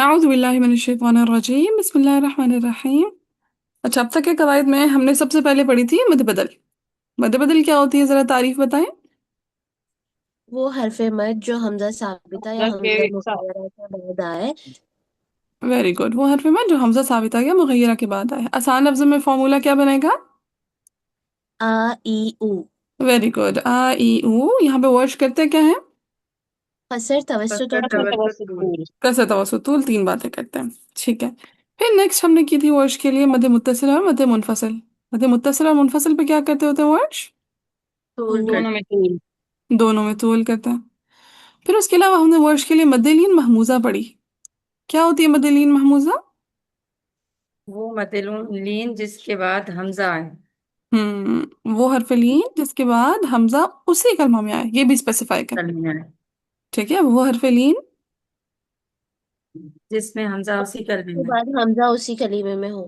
अऊज़ु बिल्लाहि मिनश शैतानिर रजीम बिस्मिल्लाहिर रहमानिर रहीम। अच्छा, अब तक के कवायद में हमने सबसे पहले पढ़ी थी मद बदल। मद बदल क्या होती है, जरा तारीफ बताएं। वो हरफ मद जो हमजा साबिता या हमजा के हमजा साथ मुक़य्यरा के बाद आए। वेरी गुड, वो हरफ में जो हमजा साबिता या मुगय्यरा के बाद आए। आसान लफ्ज़ों में फॉर्मूला क्या बनेगा? आ ई उ। वेरी गुड, आ ई ऊ। यहाँ पे वर्ड्स करते क्या है? कसर तवस्सुत और कसर तूल। तवसुत तूल। कसर तवसुत तूल, तीन बातें करते हैं। ठीक है। फिर नेक्स्ट हमने की थी वर्ड्स के लिए मद मुत्तसिल और मद मुनफसिल। मद मुत्तसिल और मुनफसिल पे क्या करते होते हैं वर्ड्स? तूल कर। दोनों में तूल। दोनों में तूल करते हैं। फिर उसके अलावा हमने वर्ड्स के लिए मद्देलीन महमूजा पढ़ी। क्या होती है मद्देलीन महमूजा? वो मतलून लीन जिसके बाद हमजा आए। वो हरफ लीन जिसके बाद हमजा उसी कलमा में आए, ये भी स्पेसिफाई करें। कलमे आए ठीक है, वो हरफ लीन जिसमें हमजा उसी कलमे के में। बाद हमजा उसी कलीमे में हो।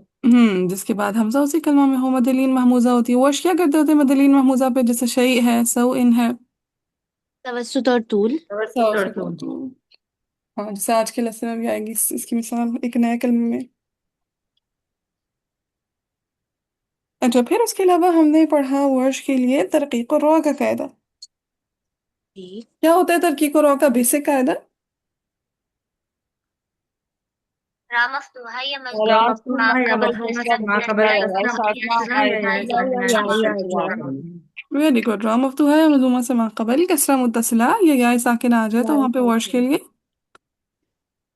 जिसके बाद हमजा उसी कलमा में हो, मदलीन महमूजा होती है। वर्ष क्या करते होते हैं मदलीन महमूजा पे? जैसे शई है, सौ इन है। तवस्सुत और तूल। तवस्सुत और तूल। तो हाँ, जैसे आज के लेसन में भी आएगी इसकी मिसाल एक नए कलमे में। अच्छा, फिर उसके अलावा हमने पढ़ा वर्ष के लिए तरकीक और रॉ का कायदा। जी। क्या होता है तरकीक और रॉ का बेसिक कायदा? रा मफ्तूहा या रा मज़मूमा राम मा मफ्तूहा या क़बल मज़मूमा से कसरत मा कबल या या कसरा इज़ाफ़ा या साकना कसरा या या साकिना या या मुतसिला साकिना या या या या मुतसिला। या। मुतसिला। वेरी गुड, रा मफ्तूहा है मजूमा से माकबल कसरा मुत्तसिला या साकिन आ जाए तो या वहां पे वर्ष के लिए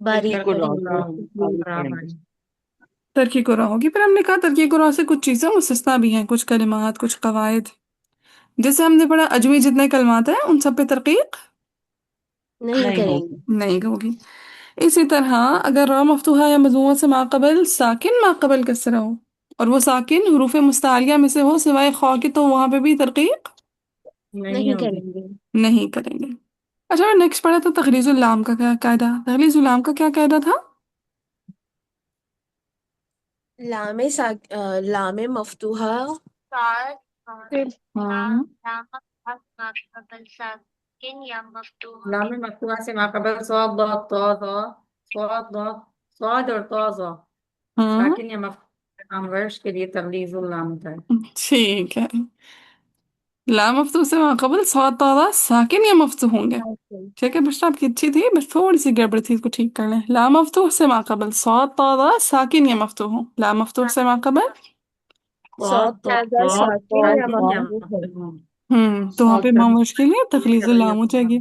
बारीक तरकीब पढ़ेंगे। राम आगे पढ़ेंगे। तरकी कुरा होगी। फिर हमने कहा तरकी कुरा से कुछ चीजें मुस्तस्ना भी हैं, कुछ कलिमात, कुछ कवायद। जैसे हमने पढ़ा अजमी जितने कलमात हैं उन सब पे तरकीक नहीं नहीं करेंगे। होगी। नहीं होगी। इसी तरह अगर रा मफ्तूहा या मजमूमा से माकबल साकिन माकबल कसरा हो और वो साकिन हरूफ मुस्तालिया में से हो सिवाय खौ के, तो वहां पे भी तरकीक नहीं नहीं होगी। करेंगे। नहीं करेंगे। अच्छा, नेक्स्ट पढ़ा था तखरीजुल लाम का क्या कायदा। तखरीजुल लाम का क्या कायदा था? लामे मफ्तूहा साद फिर हाँ। क़बल साकिन या मफ्तूहा के। लाम मफ्तूहा से मा कबल सवाद ضاد طا ظا सवाद ضاد स्वाद और तो ज़ा हाँ, साकिन या मफ्तूहा काम वर्ष के लिए तगलीजुल लाम होता है। ठीक है। ला मफ्तूह से माक़बल स्वाद तादा साकिन या मफ्तूह होंगे। ठीक है, बस आपकी अच्छी थी, बस थोड़ी सी गड़बड़ थी, इसको ठीक कर लें। ला मफ्तूह से माक़बल स्वाद तादा साकिन या मफ्तूह हो। ला मफ्तूह से माक़बल स्वाद सौत तो ताज़ा साकिन या साकिन या मफ्तूह है। मफ्तूहा। तो वहाँ पे साकिन इमाम के लिए तखलीजुल लाम हो जाएगी।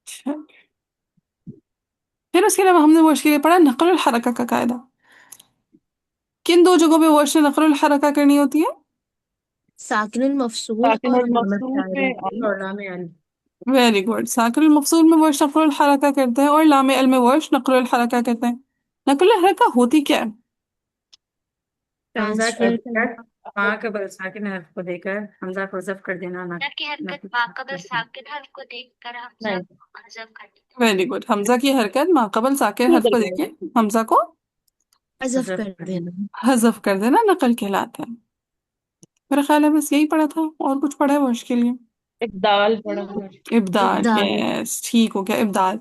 अच्छा, फिर उसके अलावा हमने वर्ष के लिए पढ़ा नक़ल हरका का कायदा। किन दो जगहों पे वर्ष ने नक़ल हरका करनी होती है? साकिनुल मफसूल साकिन और और लाम मफसूल तारीफ में। में। और लाम अल। वेरी गुड, साकिन मफसूल में वर्ष नक़ल हरका करते हैं और लाम अल में वर्ष नक़ल हरका करते हैं। नक़ल हरका होती क्या है? हमजा की ट्रांसफर हरकत मा कबल साकिन हर्फ को देकर हमजा को ज़ब्त कर देना ना की हरकत माक़बल साकिन हर्फ को देखकर हमजा नहीं को हज़फ कर देना। वेरी गुड, हमजा की हरकत माक़बल साकिन हर्फ को देके हमजा को हज़फ ज़ब्त कर कर देना। देना। हज़फ कर देना नकल कहलाता है। मेरा ख्याल है बस यही पढ़ा था, और कुछ पढ़ा है वर्ष के लिए? एक दाल पड़ा है। इब्दाल, इब्दाल यस ठीक हो गया। इब्दाल,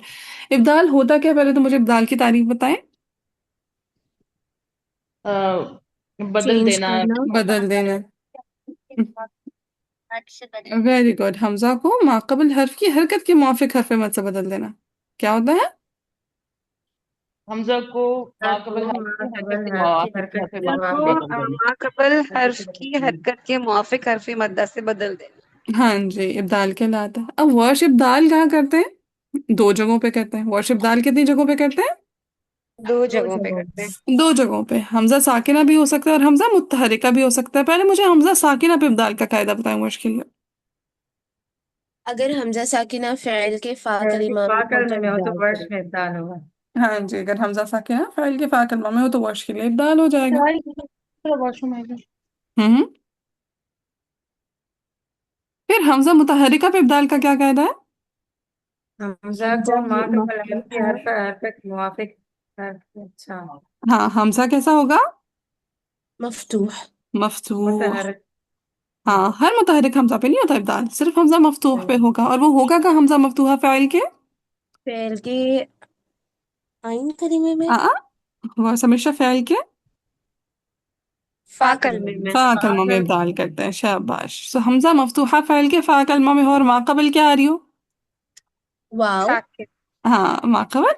इब्दाल होता क्या है? पहले तो मुझे इब्दाल की तारीफ बताएं। अ, बदल चेंज देना। करना। बदल देना। हद से बदल। वेरी गुड, हमजा को माक़बल हर्फ की हरकत के मुआफिक हर्फ मद से बदल देना। क्या होता है? हमजा को को माकबल हर्फ मा की हरकत कबल के हर्फ की मुआफिक हरकत हर्फ के मद से मुवाफिक बदल देना। माँ कबल हर्फ हर्फ से की बदल देना। हरकत के मुवाफिक हरफ मद्दा से बदल देना। हाँ जी, इब्दाल कहलाता है। अब वर्ष इब्दाल कहाँ करते हैं? दो जगहों पे करते हैं। वर्ष इब्दाल कितनी जगहों पे करते हैं? दो दो जगहों पे जगहों करते हैं। दो जगहों पे। हमजा साकिना भी हो सकता है और हमजा मुत्तहरिका भी हो सकता है। पहले मुझे हमजा साकिना पे इब्दाल का कायदा बताएं वर्ष के लिए। अगर हमजा साकिना फ़ेल के फ़ा में कलिमा में हो फाकल तो में हो तो इब्दाल वर्ष करें। में इब्दाल होगा। हाँ जी, अगर हमजा साकिना फाइल के फा कलमा में हो तो वर्ष के लिए इब्दाल हो जाएगा। वॉशरूम है। हम्म। फिर हमजा मुतहरिका पे इब्दाल का क्या कायदा है? हमजा हमजा को मा कबल हर्फ की मफ़तूहा हरकत के मुवाफिक हर्फ। अच्छा। हाँ, हमजा कैसा होगा? मफ़तूह। मफ्तूह। मुतहरक। हाँ, हर मुतहरिक हमजा पे नहीं होता इब्दाल, सिर्फ हमजा मफ्तूह पे होगा। और वो होगा का हमजा मफ्तूहा फ़ाइल के फेल के आइन करीमे में, आ वो हमेशा फ़ाइल के फा फा करीमे कलमे में। में। फ़ा कलमा में इब्दाल करते हैं। शाबाश। सो हमजा मफ्तूहा फ़ाइल के फ़ा कलमा में हो, और माक़बल क्या आ रही हो? वाव। साकिन। हाँ, माक़बल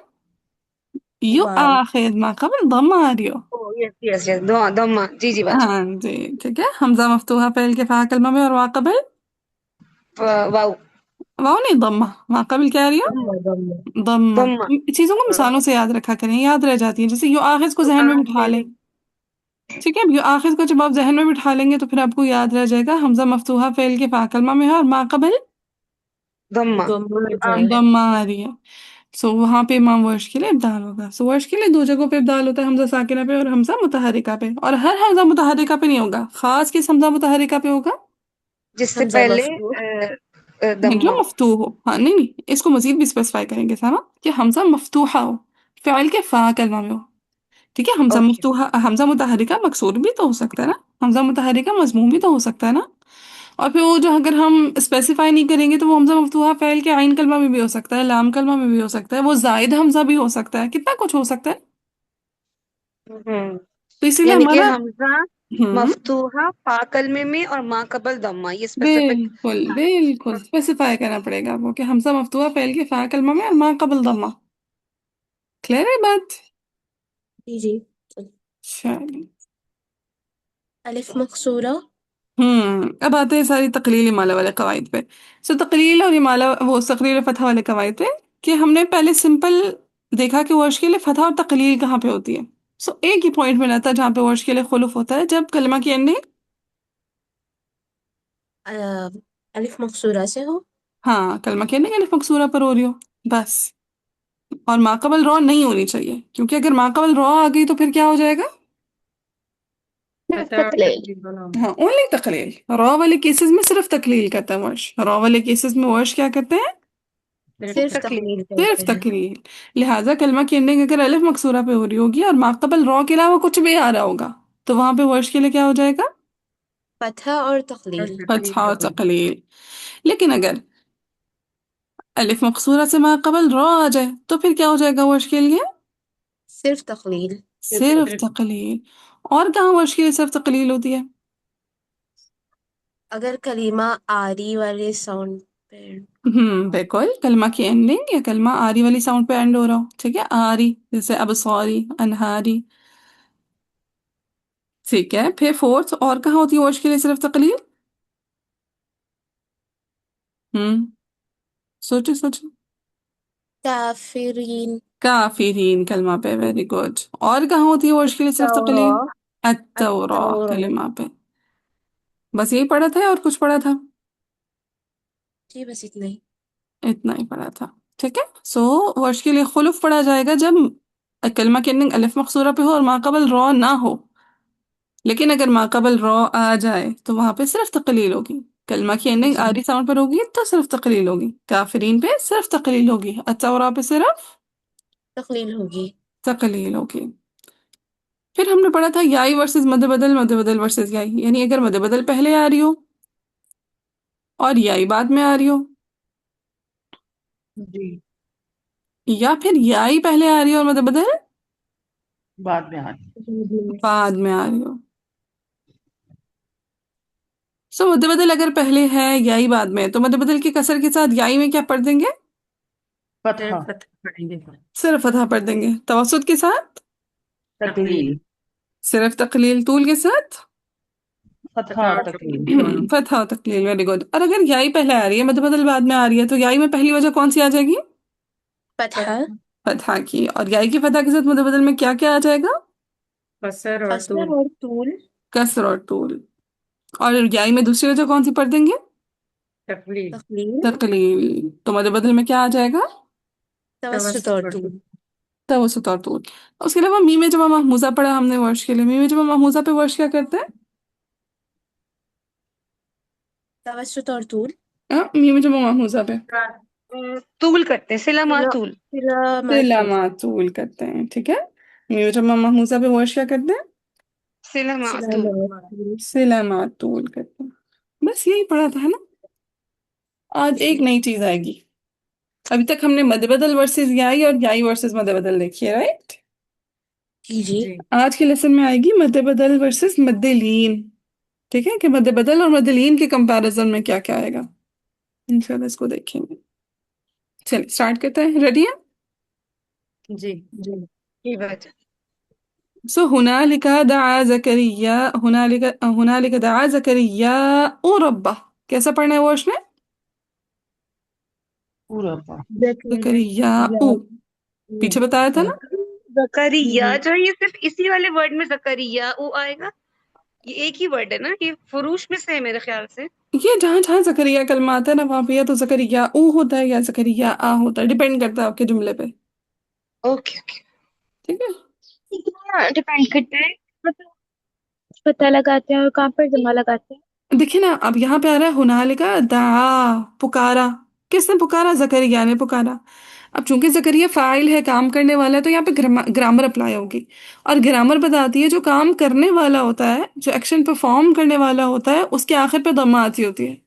यू वाव। आखिर, माक़बल दम्मा आ रही हो। ओ यस यस यस, दो दम्मा, जी जी बाजी। हाँ जी, ठीक है। हमजा मफ्तूहा फ़ाइल के फ़ा कलमा में, और माक़बल वाव। वाव नहीं, दम्मा। माक़बल क्या आ रही हो? दम्मा दम्मा। दम्मा। दम्मा। चीजों को हाँ। मिसालों से याद रखा करें, याद रह जाती है। जैसे यू आखिर को जहन में बिठा लें, आखिर। ठीक है। अब यू आखिर को जब आप जहन में बिठा लेंगे तो फिर आपको याद रह जाएगा हमजा मफ्तूहा फेल के फाकलमा में है, और माकबल दम्मा। दम्मा यू जाए। आखिर। दम्मा आ रही है। सो वहां पे इमाम वर्श के लिए इब्दाल होगा। सो वर्श के लिए दो जगहों पे इब्दाल होता है, हमजा साकिना पे और हमजा मुतहरिका पे। और हर हमजा मुतहरिका पे नहीं होगा, खास किस हमजा मुतहरिका पे होगा? जिससे हमजा पहले मफ्तूह। जो दम्मा। मफ्तूह हो। हाँ, नहीं नहीं, इसको मजीद भी स्पेसिफाई करेंगे सारा, कि हमजा मफ्तूहा हो, फ़ाइल के फा कलमा में हो। ठीक है। हमजा ओके। मफ्तूहा, हमजा मुतहरिका मकसूर भी तो हो सकता है ना, हमजा मुतहरिका मजमूम भी तो हो सकता है ना। और फिर वो जो अगर हम स्पेसिफाई नहीं करेंगे तो वो हमजा मफ्तूहा फ़ाइल के आइन कलमा में भी हो सकता है, लाम कलमा में भी हो सकता है, वो जायद हमजा भी हो सकता है, कितना कुछ हो सकता है। हम्म। तो इसीलिए यानी कि हमारा हमजा हम्म मफ्तूहा फा कलमे में और मा कबल दम्मा, ये स्पेसिफिक। बिल्कुल बिल्कुल स्पेसिफाई करना पड़ेगा आपको कि हमजा मफ्तूहा फ़ाइल के फ़ा कलमा में और मा कबल दम्मा। क्लियर है बात? जी जी। चलिए। अलिफ मकसूरा। अब आते हैं सारी तकलील इमाला वाले कवाइद पे। सो तकलील और इमाला, वो तकरीर और फतह वाले कवाइद पे, कि हमने पहले सिंपल देखा कि वर्श के लिए फतह और तकलील कहाँ पे होती है। सो एक ही पॉइंट मिला था जहाँ पे वर्श के लिए खुलूफ होता है, जब कलमा की एंडिंग अलिफ मकसूरा से हो। हाँ, कलमा की एंडिंग अलिफ मकसूरा पर हो रही हो, बस। और माकबल रॉ नहीं होनी चाहिए, क्योंकि अगर माकबल रॉ आ गई तो फिर क्या हो जाएगा? फतह और तकलील। तकलीफ दोनों। हाँ, ओनली तकलील। रॉ वाले केसेस में सिर्फ तकलील करता है वर्श, रॉ वाले केसेस में वर्श क्या करते हैं? सिर्फ सिर्फ तकलीफ। तकलील सिर्फ करते हैं। तकलील। लिहाजा कलमा की एंडिंग अगर अलिफ मकसूरा पे हो रही होगी और माकबल रॉ के अलावा कुछ भी आ रहा होगा, तो वहां पे वर्श के लिए क्या हो जाएगा? फतह और और तकलील। तकलीफ अच्छा, और दोनों। तकलील। लेकिन अगर अलिफ मकसूरा से माकबल रॉ आ जाए तो फिर क्या हो जाएगा वर्श के लिए? सिर्फ तकलील। सिर्फ सिर्फ तकलील। और कहाँ वर्श के लिए सिर्फ तकलील होती है? अगर कलीमा आरी वाले साउंड पे। बिल्कुल, कलमा की एंडिंग या कलमा आरी वाली साउंड पे एंड हो रहा हो, ठीक है। आरी जैसे अब सॉरी, अनहारी। ठीक है। फिर फोर्थ और कहाँ होती है वर्श के लिए सिर्फ तकलील? हम्म सोचो सोचो। काफिरीन। काफिरीन कलमा पे, वेरी गुड। और कहाँ होती है वर्श के लिए सिर्फ तौरा। तकलील? अत्तौरा अत्तौरा। कलमा पे। बस यही पढ़ा था या और कुछ पढ़ा था? जी बस इतना ही। इतना ही पढ़ा था, ठीक है। सो वर्श के लिए खुलूफ पढ़ा जाएगा जब कलमा की एंडिंग अलिफ मकसूरा पे हो और माकबल रॉ ना हो। लेकिन अगर माकबल रॉ आ जाए तो वहां पे सिर्फ तकलील होगी। कलमा की एंडिंग जी। आरी साउंड पर होगी तो सिर्फ तकलील होगी। काफिरीन पे सिर्फ तकलील होगी, अत्तौरा पे सिर्फ तकलील होगी। तकलील होगी। फिर हमने पढ़ा था याई वर्सेस मद बदल, मद बदल वर्सेस याई। यानी अगर मद बदल पहले आ रही हो और याई बाद में आ रही हो, जी, या फिर याई पहले आ रही हो और मद बदल बाद में आनी। जी। बाद में आ रही हो। सो मद बदल अगर पहले है याई बाद में है, तो मद बदल के कसर के साथ याई में क्या पढ़ देंगे? फतहा। सिर्फ फतह पढ़ेंगे। सिर्फ फतहा पढ़ देंगे। तवसुत के साथ तकलील। तकलीफ। सिर्फ तकलील, तूल के साथ फतहा फतह और और तकलील। तकलीफ दोनों। फतहा और तकलील, वेरी गुड। और अगर याई पहले आ रही है मद बदल बाद में आ रही है, तो याई में पहली वजह कौन सी आ जाएगी? फतहा। फतह, फतहा की। और याई की फतहा के साथ मद बदल में क्या क्या आ जाएगा? कसर और कसर तूल। और तूल। कसर और तूल। और याई में दूसरी वजह कौन सी पढ़ देंगे? तकलीफ। तकलील। तकलील। तो मद बदल में क्या आ जाएगा? तवस्सुत और तवस्सुत और तूल। तूल। तवसुत और तूल। उसके अलावा मीम जमा महमूजा पढ़ा हमने वर्ष के लिए। मीम जमा महमूजा पे वर्ष क्या करते हैं? तवस्सुत और तूल। मीम जमा महमूजा पे तूल करते हैं, सिला मा फिर तूल। फिर मातूल। सिलामातूल करते हैं, ठीक है। मीम जमा महमूजा पे वर्ष क्या करते हैं? सिला मा तूल। सलामतूल। सिलामातूल करते हैं। बस यही पढ़ा था है ना। आज एक नई चीज आएगी। अभी तक हमने मद बदल वर्सेस याई और याई वर्सेस मद बदल देखी है, राइट। जी जी। जी। आज के लेसन में आएगी मद बदल वर्सेस मद्दलीन। ठीक है, कि मद बदल और मद्दलीन के कंपैरिजन में क्या क्या आएगा। इंशाल्लाह इसको देखेंगे। चलिए स्टार्ट करते हैं, रेडी है। जी। ये बात है। सो हुनालिका दआ जकरिया, हुनालिका दआ जकरिया ओ रब्बा। कैसा पढ़ना है वो उसने? पूरा पा जकरिया ओ, पीछे बताया था ना। जकरिया जो है, ये सिर्फ इसी वाले वर्ड में जकरिया वो आएगा। ये एक ही वर्ड है ना, ये फुरूश में से है मेरे ख्याल से। ये जहां जहां जकरिया कलमा आता है ना, वहां पे या तो जकरिया ऊ होता है या जकरिया आ होता है, डिपेंड करता है आपके जुमले पे। Okay okay. ठीक है। डिपेंड करता है। पता लगाते हैं और कहाँ पर जमा लगाते हैं। देखिए ना, अब यहाँ पे आ रहा है हुनालिका दआ, पुकारा। किसने पुकारा? जकरिया ने पुकारा। अब चूंकि जकरिया फाइल है, काम करने वाला है, तो यहाँ पे ग्रामर अप्लाई होगी। और ग्रामर बताती है जो काम करने वाला होता है, जो एक्शन परफॉर्म करने वाला होता है, उसके आखिर पे दम्मा आती होती है।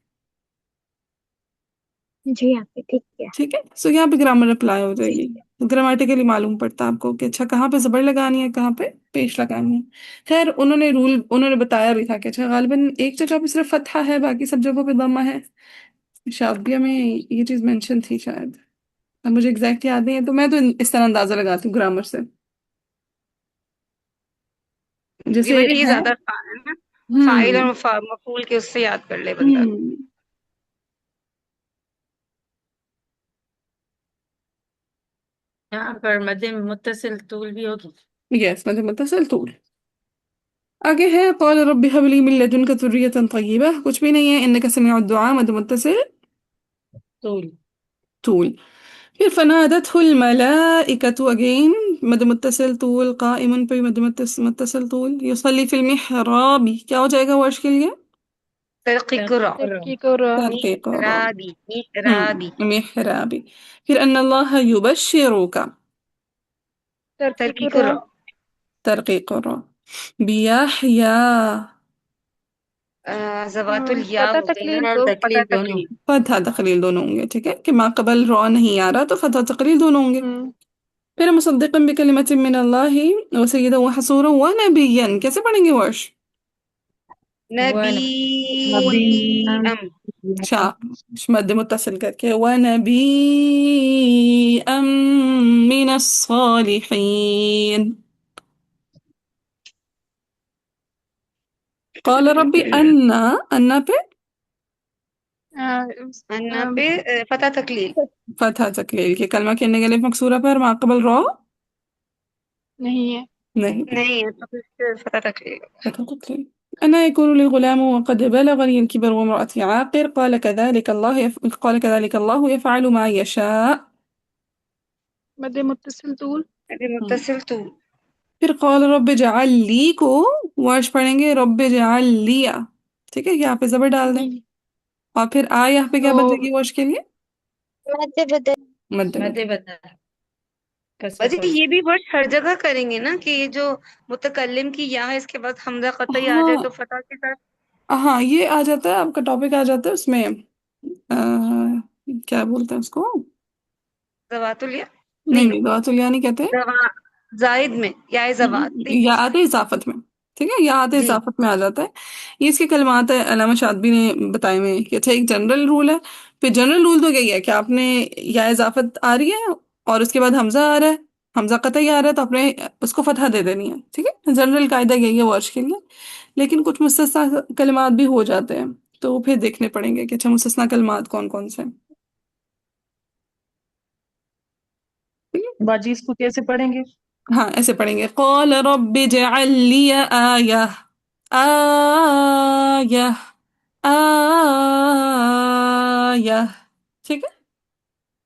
जी यहाँ पे ठीक है। ठीक है, सो यहाँ पे ग्रामर अप्लाई हो जी। जाएगी। ग्रामेटिकली मालूम पड़ता है आपको कि अच्छा कहाँ पे जबर लगानी है, कहाँ पे पेश लगानी है। खैर उन्होंने बताया भी था कि अच्छा गालिबन एक जगह पे सिर्फ फतहा है, बाकी सब जगहों पे दम्मा है। शादिया में ये चीज मेंशन थी शायद। अब मुझे एग्जैक्ट याद नहीं है, तो मैं तो इस तरह अंदाजा लगाती हूँ ग्रामर से। ये जैसे बल्कि ये है। ज्यादा आसान है ना। फाइल हम्म। और मफूल के उससे याद कर ले बंदा। हम्म। यहाँ पर मध्य मुत्तसिल तूल भी होगी। यस, मतलब मुत्तसिल तूल। आगे है क़ाल रब्बि हब ली मिन लदुनका ज़ुर्रियतन तय्यिबा, कुछ भी नहीं है। इन्नका समीउद दुआ, मद मुत्तसिल तूल। तूल। फिर फनादतहुल मलाइकतु, अगेन मद मुत्तसिल तूल, काइमुन पे मद मुत्तसिल तूल, युसल्ली फिल मिहराबी। क्या हो जाएगा वर्ष के लिए? तरक्की करो। तरक्की को तहक़ीक़ रा। मिहराबी मिहराबी। मिहराबी। फिर अन्नल्लाह युबश्शिरुका, तरक्की तरक्की को करो। तहक़ीक़ रा। बियाहया, जवातुल या पता होते हैं तकलील ना, और तो पता तकलीफ दोनों। तकलीफ। फतहा तकलील दोनों होंगे। ठीक है, कि मा कबल रॉ नहीं आ रहा तो फतहा तकलील दोनों होंगे। फिर मुसद्दिक़न बिकलिमतिन मिनल्लाहि व सय्यिदन व हसूरन व नबिय्यन। कैसे पढ़ेंगे वर्ष? नबी वन नबी अम। शाबाश, मद मुत्तसिल करके व नबी मिनस सालिहीन। क़ाल रब्बी अन्ना, अन्ना पे अन्ना पे फता तकलील। फतहा तकलील के कलमा के अलिफ मकसूरा पर मा कबल रॉ नहीं है। नहीं। नहीं है तो फिर फता तकलील। फतहा तकलील। أنا يكون لي غلام وقد بلغني الكبر وامرأتي عاقر، قال كذلك الله يفعل ما يشاء। मद मुत्तसिल तूल। अभी मुत्तसिल तू। फिर कॉल रब जअल ली को वर्ष पढ़ेंगे रब जअल लिया। ठीक है, यहाँ पे जबर डाल दें। जी। और फिर आ यहाँ पे क्या बन तो जाएगी वर्ष के लिए? मध्य बदल। मध्य मध्य बदल। बदल कसरत वैसे वाली। ये भी वर्ड हर जगह करेंगे ना, कि ये जो मुतकल्लिम की या है, इसके बाद हमजा कतई आ जाए हाँ तो फता के साथ हाँ, ये आ जाता है, आपका टॉपिक आ जाता है उसमें। क्या बोलते हैं उसको? जवातुल या। नहीं नहीं, नहीं, दवातुल नहीं कहते। जवा जायद में या जवात नहीं। या आते इजाफत में। ठीक है, या आते जी। इजाफत में आ जाता है। ये इसके कलमात है, अल्लामा शातबी ने बताए हुए हैं कि अच्छा एक जनरल रूल है। फिर जनरल रूल तो यही है कि आपने या इजाफत आ रही है और उसके बाद हमजा आ रहा है, हमजा कतई आ रहा है, तो आपने उसको फतहा दे देनी है। ठीक है, जनरल कायदा यही है वर्ष के लिए। लेकिन कुछ मुस्तस्ना कलमात भी हो जाते हैं, तो फिर देखने पड़ेंगे कि अच्छा मुस्तस्ना कलमात कौन कौन से हैं। ठीक है? बाजी इसको कैसे पढ़ेंगे? हाँ, ऐसे पढ़ेंगे क़ाल रब्बि जअल लिय आया, आया, आया। ठीक है।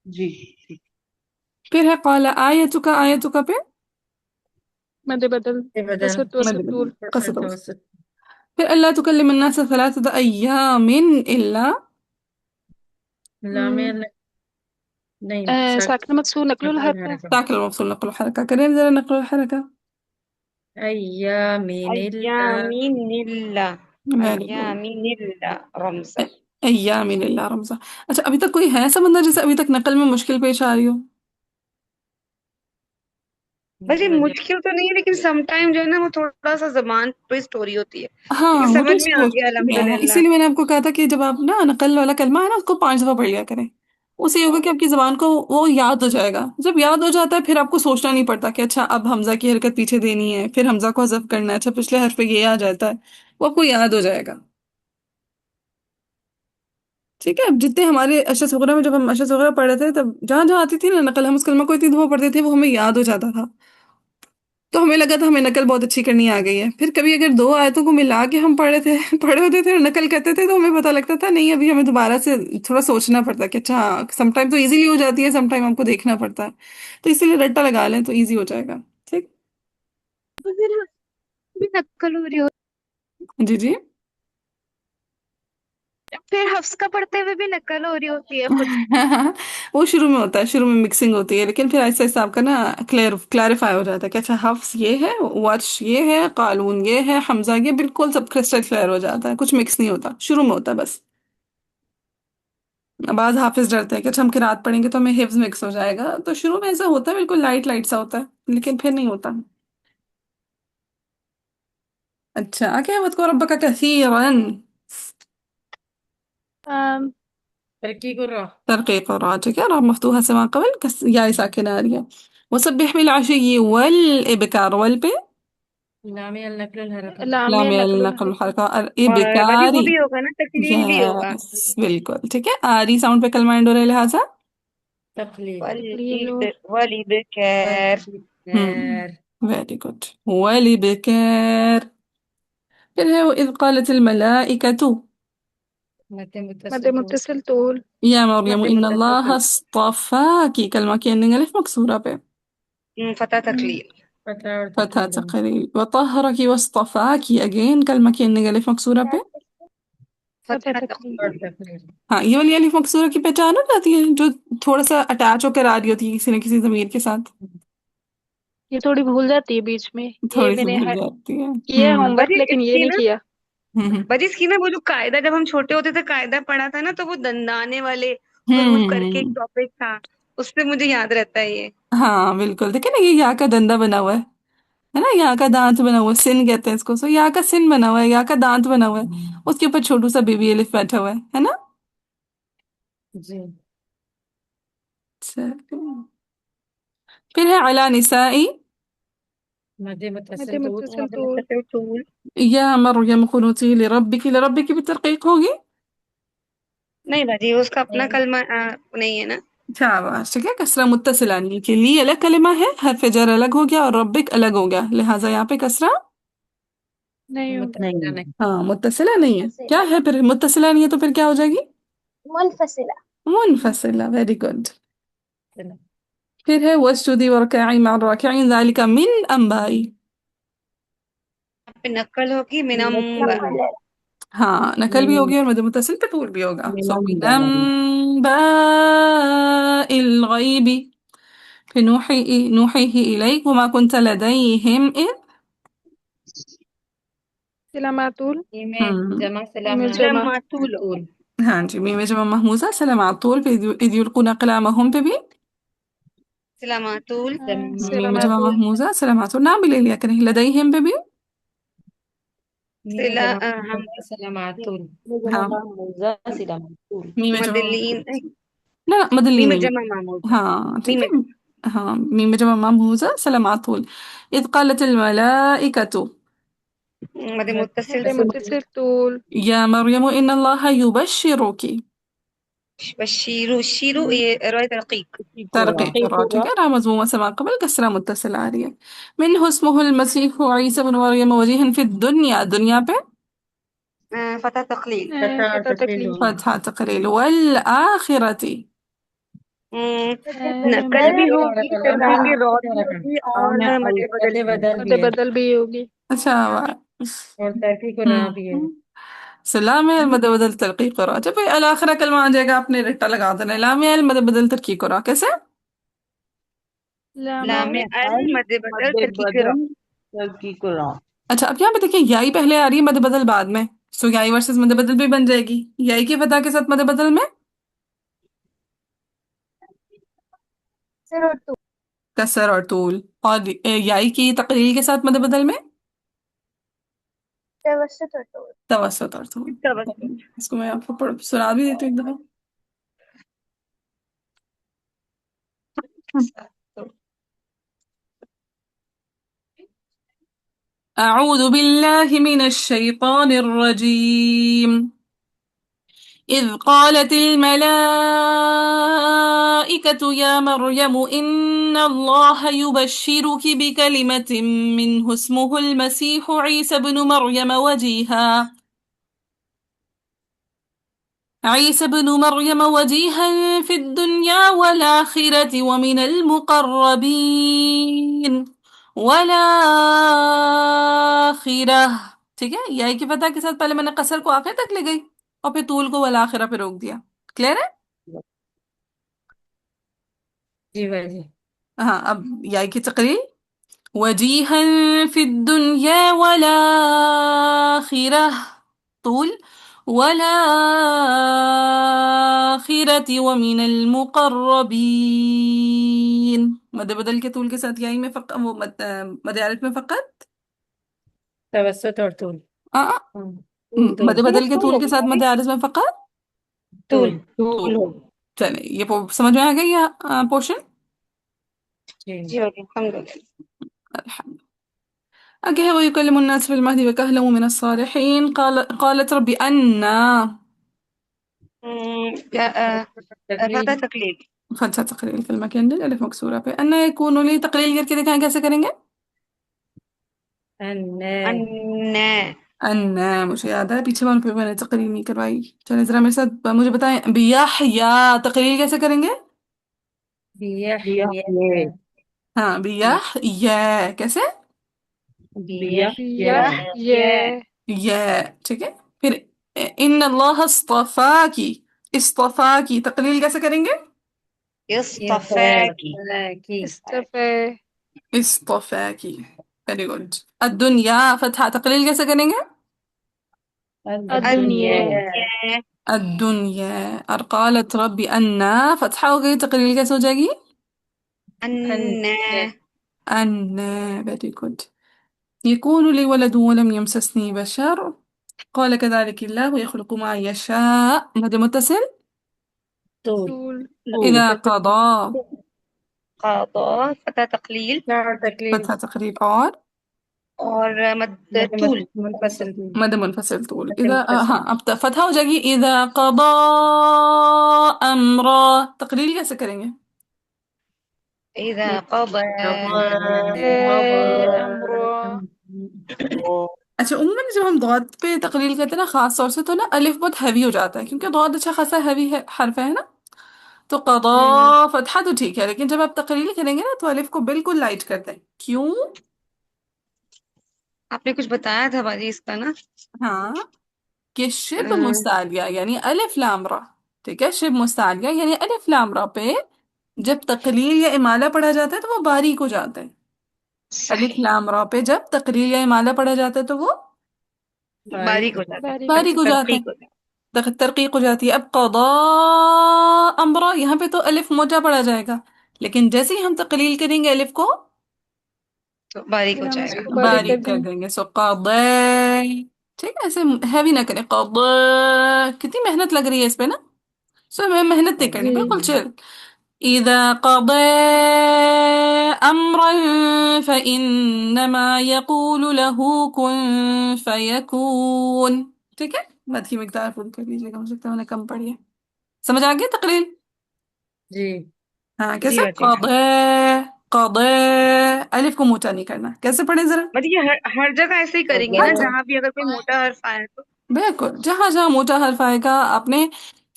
जी ठीक। फिर है क़ाल आयतुका, आयतुका पे मद बदल मध्य बदल कसरत वसत मद तूल। कसर कसरत दो। वसत। फिर अल्लाह तुकल्लिम अन्नास सलासत अय्यामिन इल्ला, लामिया नहीं साकिन मकसूर नकलुल नकल हरका। हरकत। ताकि मौसूल नक़ल हरका करें जरा, नक़ल हरका। अय्यामिनिल्ला। अय्यामीनिल्ला। Very good. अय्यामिनिल्ला रमजा। अय्यामिन अल्लाह रमज़ा। अच्छा, अभी तक कोई है ऐसा बंदा जिसे अभी तक नकल में मुश्किल पेश आ रही हो? वैसे मुझे मुश्किल तो नहीं है, लेकिन समटाइम जो है ना वो थोड़ा सा जबान पे स्टोरी होती है, हाँ, लेकिन वो समझ तो में आ गया सोचती है, अल्हम्दुलिल्लाह। इसीलिए मैंने आपको कहा था कि जब आप ना नकल वाला कलमा है ना उसको 5 दफा पढ़ लिया करें। उससे ये होगा कि आपकी जबान को वो याद हो जाएगा। जब याद हो जाता है फिर आपको सोचना नहीं पड़ता कि अच्छा अब हमजा की हरकत पीछे देनी है, फिर हमजा को हज़फ करना है, अच्छा पिछले हर्फ पे ये आ जाता है, वो आपको याद हो जाएगा। ठीक है, अब जितने हमारे अशर वगैरह में, जब हम अशर वगैरह पढ़ रहे थे तब जहाँ जहाँ आती थी ना नकल, हम उस कलमा को इतनी दफा पढ़ते थे वो हमें याद हो जाता था। तो हमें लगा था हमें नकल बहुत अच्छी करनी आ गई है। फिर कभी अगर दो आयतों को मिला के हम पढ़े थे पढ़े होते थे और नकल करते थे तो हमें पता लगता था नहीं, अभी हमें दोबारा से थोड़ा सोचना पड़ता है कि अच्छा समटाइम तो इजीली हो जाती है, समटाइम हमको देखना पड़ता है। तो इसीलिए रट्टा लगा लें तो इजी हो जाएगा। ठीक। तो फिर भी नकल हो रही हो, जी जी। फिर हफ्स का पढ़ते हुए भी नकल हो रही होती है खुद। वो शुरू में होता है, शुरू में मिक्सिंग होती है, लेकिन फिर ऐसा ऐसा आपका ना क्लैरिफाई हो जाता है कि अच्छा हफ्स ये है, वर्श ये है, कालून ये है, हमजा ये, बिल्कुल सब क्रिस्टल क्लियर हो जाता है, कुछ मिक्स नहीं होता, शुरू में होता है बस। बाज हाफिज डरते हैं कि अच्छा हम किरात पढ़ेंगे तो हमें हिफ्ज मिक्स हो जाएगा, तो शुरू में ऐसा होता है, बिल्कुल लाइट लाइट सा होता है, लेकिन फिर नहीं होता। अच्छा, आगे वज़्कुर रब्बका कसीरन। अम, तरक्की कर रहा। तरकीक और ठीक है, राह मफ्तूहा से मा कबल या साकिन आ रही है। वसब्बिह बिल आशिय्यि वल इबकार, वल पे लामी अल नकल अल हरकत। लामिया लाम अल नकल नक़ल हरकत। हरका अल और वही वो इबकारी। भी होगा ना, तकलील भी होगा। यस बिल्कुल ठीक है, आरी साउंड पे कलमा एंड हो रहा है लिहाजा। तकलील। तकलील वलीद वलीद खैर। खैर। Very good. वल इबकार। फिर है इज़ क़ालत अल मलाइकतु मध्य मद मुत्तसिल तो मुत्तसिल तूल। या मरियम मध्य मुत्तसिल इन्नल्लाह अस्तफ़ाकी, कलमा की एंडिंग अलिफ मकसूरा पे, फतह हम्म, तकलील। पता और فتحة तकलील। تقريب وطهرك واصطفاك अगेन कलमा की एंडिंग अलिफ मकसूरा पे। फतह फतह तकलील। तकलील। और तकलील। हाँ, ये वाली अलिफ मकसूरा की पहचान हो जाती है जो थोड़ा सा अटैच होकर आ रही होती है किसी न किसी जमीर के साथ। ये थोड़ी भूल जाती है बीच में, ये थोड़ी सी मैंने भूल जाती है। किया है होमवर्क बड़ी लेकिन ये इसकी नहीं ना किया। हम्म बड़ी इसकी ना वो जो कायदा, जब हम छोटे होते थे कायदा पढ़ा था ना, तो वो दंदाने वाले हरूफ करके एक हम्म। टॉपिक था, उससे मुझे याद रहता है ये। हाँ बिल्कुल, देखिए ना ये यहाँ का दंदा बना हुआ है ना, यहाँ का दांत बना हुआ है, सिन कहते हैं इसको, सो यहाँ का सिन बना हुआ है, यहाँ का दांत बना हुआ है, उसके ऊपर छोटू सा बेबी एलिफ बैठा हुआ है ना। जी। चलिए। फिर है अला निसाई मध्य मद मुत्तसिल तो मुत्तसिल मध्य तूल। मुत्तसिल तूल। या मरियम कुनूती लिरब्बिकी, लिरब्बिकी भी तरकीक होगी। नहीं बाजी, उसका अपना कलमा नहीं है ना। शाबाश, ठीक है, कसरा मुत्तसिला नहीं है कि ली अलग कलिमा है, हरफ जर अलग हो गया और रब्बिक अलग हो गया, लिहाजा यहाँ पे कसरा नहीं होगा। मुत्तसिला नहीं। नहीं। हाँ मुत्तसिला नहीं है। क्या है फिर, मुत्तसिला नहीं है तो फिर क्या हो जाएगी? मुनफसिला। मुनफसिला, वेरी गुड। चलो। फिर है वस्जुदी वरकई मअ राकिईन ज़ालिका मिन अंबाई। यहाँ पे नकल होगी मिनम्बा। नकल है। हाँ, नकल भी मिनम होगी और मद मुत्तसिल पे तूल भी होगा, सो मिनम मिन बाई। अंबाइल गैबी। फिर नूहीही इलैक वमा कुन्त लदैहिम इज़। सिलामातुल। ये में हम्म। जमा सलाम में सलाम जमा। मातूल होगा। मातूल। हाँ जी, मीम जमा महमूजा सलाम अतुल पे इद युल्कुन अक़लामहुम पे भी सलाम मातूल। मीम जमा सिलामातुल। महमूजा सलाम अतुल, नाम भी ले लिया करें, लदैहिम पे भी। ये में सिला जमा हम सलाम मातूल। जमा हाँ, महमूजा सिला मकसूर। मीम जमा, मदलिन ना ना मदली मीम नहीं जमा है। मामूजा। हाँ ठीक मीम है। हाँ, मीम जमा महमूजा सलाम अतुल। इद क़ालत अल मलाइकतु मद मुत्तसिल मद तूल। मुत्तसिल तूल। या मरियम इन्न अल्लाह युबश्शिरुकी। बशीरू शीरू ये रॉय तरकीक। इसी को तरक़ी रहा। करा, ठीक है, रा मज़मूमा समा क़बल कसरा मुत्तसिल आ रही है। मिन हुस्मुहुल मसीह ईसा इब्न मरियम वजीहन फिद दुनिया, दुनिया पे फतह तकलील। पता और फतह तकलील तकलील। होगी। फ़तहा तक़रील वल आखिरती। नकल भी नकल और होगी, कलाम कला। तकलील रॉ भी हरकत। होगी, आम और अल मद बदल मध्य भी होगी। बदल मद भी है। बदल भी होगी। अच्छा वाह। और तरक्की को रहा भी है। सलाम है मद बदल तरकी करा, जब अल आखिरा कलमा आ जाएगा आपने रट्टा लगा देना, लाम है मद बदल तरकी करा, कैसे? लामा। लाम अल अल मद बदल मद तरकीक रॉ। बदन तरकी को रहा। अच्छा, अब यहाँ पे देखिए याई पहले आ रही है, मद बदल बाद में, सो याई वर्सेस मद बदल भी बन जाएगी। याई की फतह के साथ मद बदल में सर और तो कसर और तूल, और याई की तकलील के साथ मद बदल में तवसत और तो तवसत और तूल। इसका बस इसको मैं आपको सुना भी देती हूँ एक दफा। أعوذ بالله من الشيطان الرجيم. إذ قالت الملائكة يا مريم إن الله يبشرك بكلمة منه اسمه المسيح عيسى بن مريم وجيها في الدنيا والآخرة ومن المقربين والآخرة. ٹھیک ہے، یہی کی فتح کے ساتھ پہلے میں نے قصر کو آخر تک لے گئی اور پھر طول کو والآخرہ پہ روک دیا. کلیئر ہے؟ جی بھائی جی. ہاں، اب یائی کی تقریر وجیہا فی الدنیا والآخرہ، طول والآخرة ومن المقربین. مد بدل کے طول کے ساتھ یائی میں فقط وہ مد عارف میں فقط توسط اور طول. مد بدل کے طول کے ساتھ مد عارض میں فقط طول. طول. چلیں یہ سمجھ میں آ گئی یہ پورشن؟ جی. جی الحمد للہ. الحمد. آگے ہے وَيُكَلِّمُ النَّاسَ فِي الْمَهْدِ وَكَهْلًا وَمِنَ الصَّالِحِينَ. قالت رب أَنَّا. تقلیل. فتح تقلید. فتحة تقرير الكلمة كان الألف مكسورة پہ. أَنَّا يكون لي تقریر کر کے دکھائیں کیسے کریں گے؟ ان. أَنَّا مجھے یاد ہے پیچھے والوں پہ میں نے تقریر نہیں کروائی. چلیں ذرا میرے ساتھ مجھے بتائیں بیحیا تقریر کیسے کریں گے؟ بیحیا. ہاں بیحیا کیسے؟ بیحیا. یا ٹھیک ہے. پھر ان اللہ اصطفاکی، اصطفاکی تقلیل کیسے کریں گے؟ اصطفاکی. اصطفاکی. Very good. الدنیا فتحہ تقلیل کیسے کریں گے؟ الدنیا. الدنیا. اور قالت رب انا فتحہ ہو گئی، تقلیل کیسے ہو جائے گی؟ انا. انا. Very good. يكون لي ولد ولم يمسسني بشر قال كذلك الله يخلق ما يشاء. مد متصل طول. إذا قضى. قضا فتح تقلیل تقلیل. فتحة تقرير اور مد طول. منفصل. مد منفصل طول. مد إذا منفصل. ہاں اب فتحہ ہو جائے گی. إذا قضى أمرا تقلیل کیسے کریں گے؟ اذا قضى اچھا عموماً جب ہم ضاد پہ تقلیل کرتے ہیں نا خاص طور سے، تو نا الف بہت ہیوی ہو جاتا ہے کیونکہ ضاد اچھا خاصا ہیوی ہے حرف ہے نا. تو قضا فتحہ تو ٹھیک ہے، لیکن جب آپ تقلیل کریں گے نا تو الف کو بالکل لائٹ کرتے ہیں. کیوں؟ آپ نے کچھ بتایا تھا باجی اس کا نا. ہاں کہ شبہ مستعلیہ یعنی الف لام را. ٹھیک ہے، شبہ مستعلیہ یعنی الف لام را پہ جب تقلیل یا امالہ پڑھا جاتا ہے تو وہ باریک ہو جاتا ہے. الف صحیح. لام را پہ جب تقلیل یا امالہ پڑھا جاتا ہے تو وہ باریک ہو جاتا ہے. باریک ہو جاتا ترقیق ہے، ہو جاتا ہے. ترقیق ہو جاتی ہے. اب قضا امرا یہاں پہ تو الف موجہ پڑھا جائے گا، لیکن جیسے ہی ہم تقلیل کریں گے الف کو تو باریک ہو جائے گا. باریک کر دیں گے. سو قضا. ٹھیک ہے، ایسے ہیوی نہ کریں. قضا کتنی محنت لگ رہی ہے اس پہ نا. سو ہمیں محنت نہیں کرنی، بالکل چل. اذا قضى امرا فانما يقول له كن فيكون. ٹھیک ہے، مد کی مقدار پوری کر لیجیے گا، ہو سکتا ہے میں نے کم پڑھی ہے. سمجھ آ گیا تقریر؟ جی. ہاں جی کیسے؟ بچے. قضى قضى الف کو موٹا نہیں کرنا. کیسے پڑھیں ذرا؟ بٹ یہ ہر جگہ ایسے ہی کریں گے نا، جہاں بھی اگر کوئی موٹا حرف آئے تو. بالکل جہاں جہاں موٹا حرف آئے گا آپ نے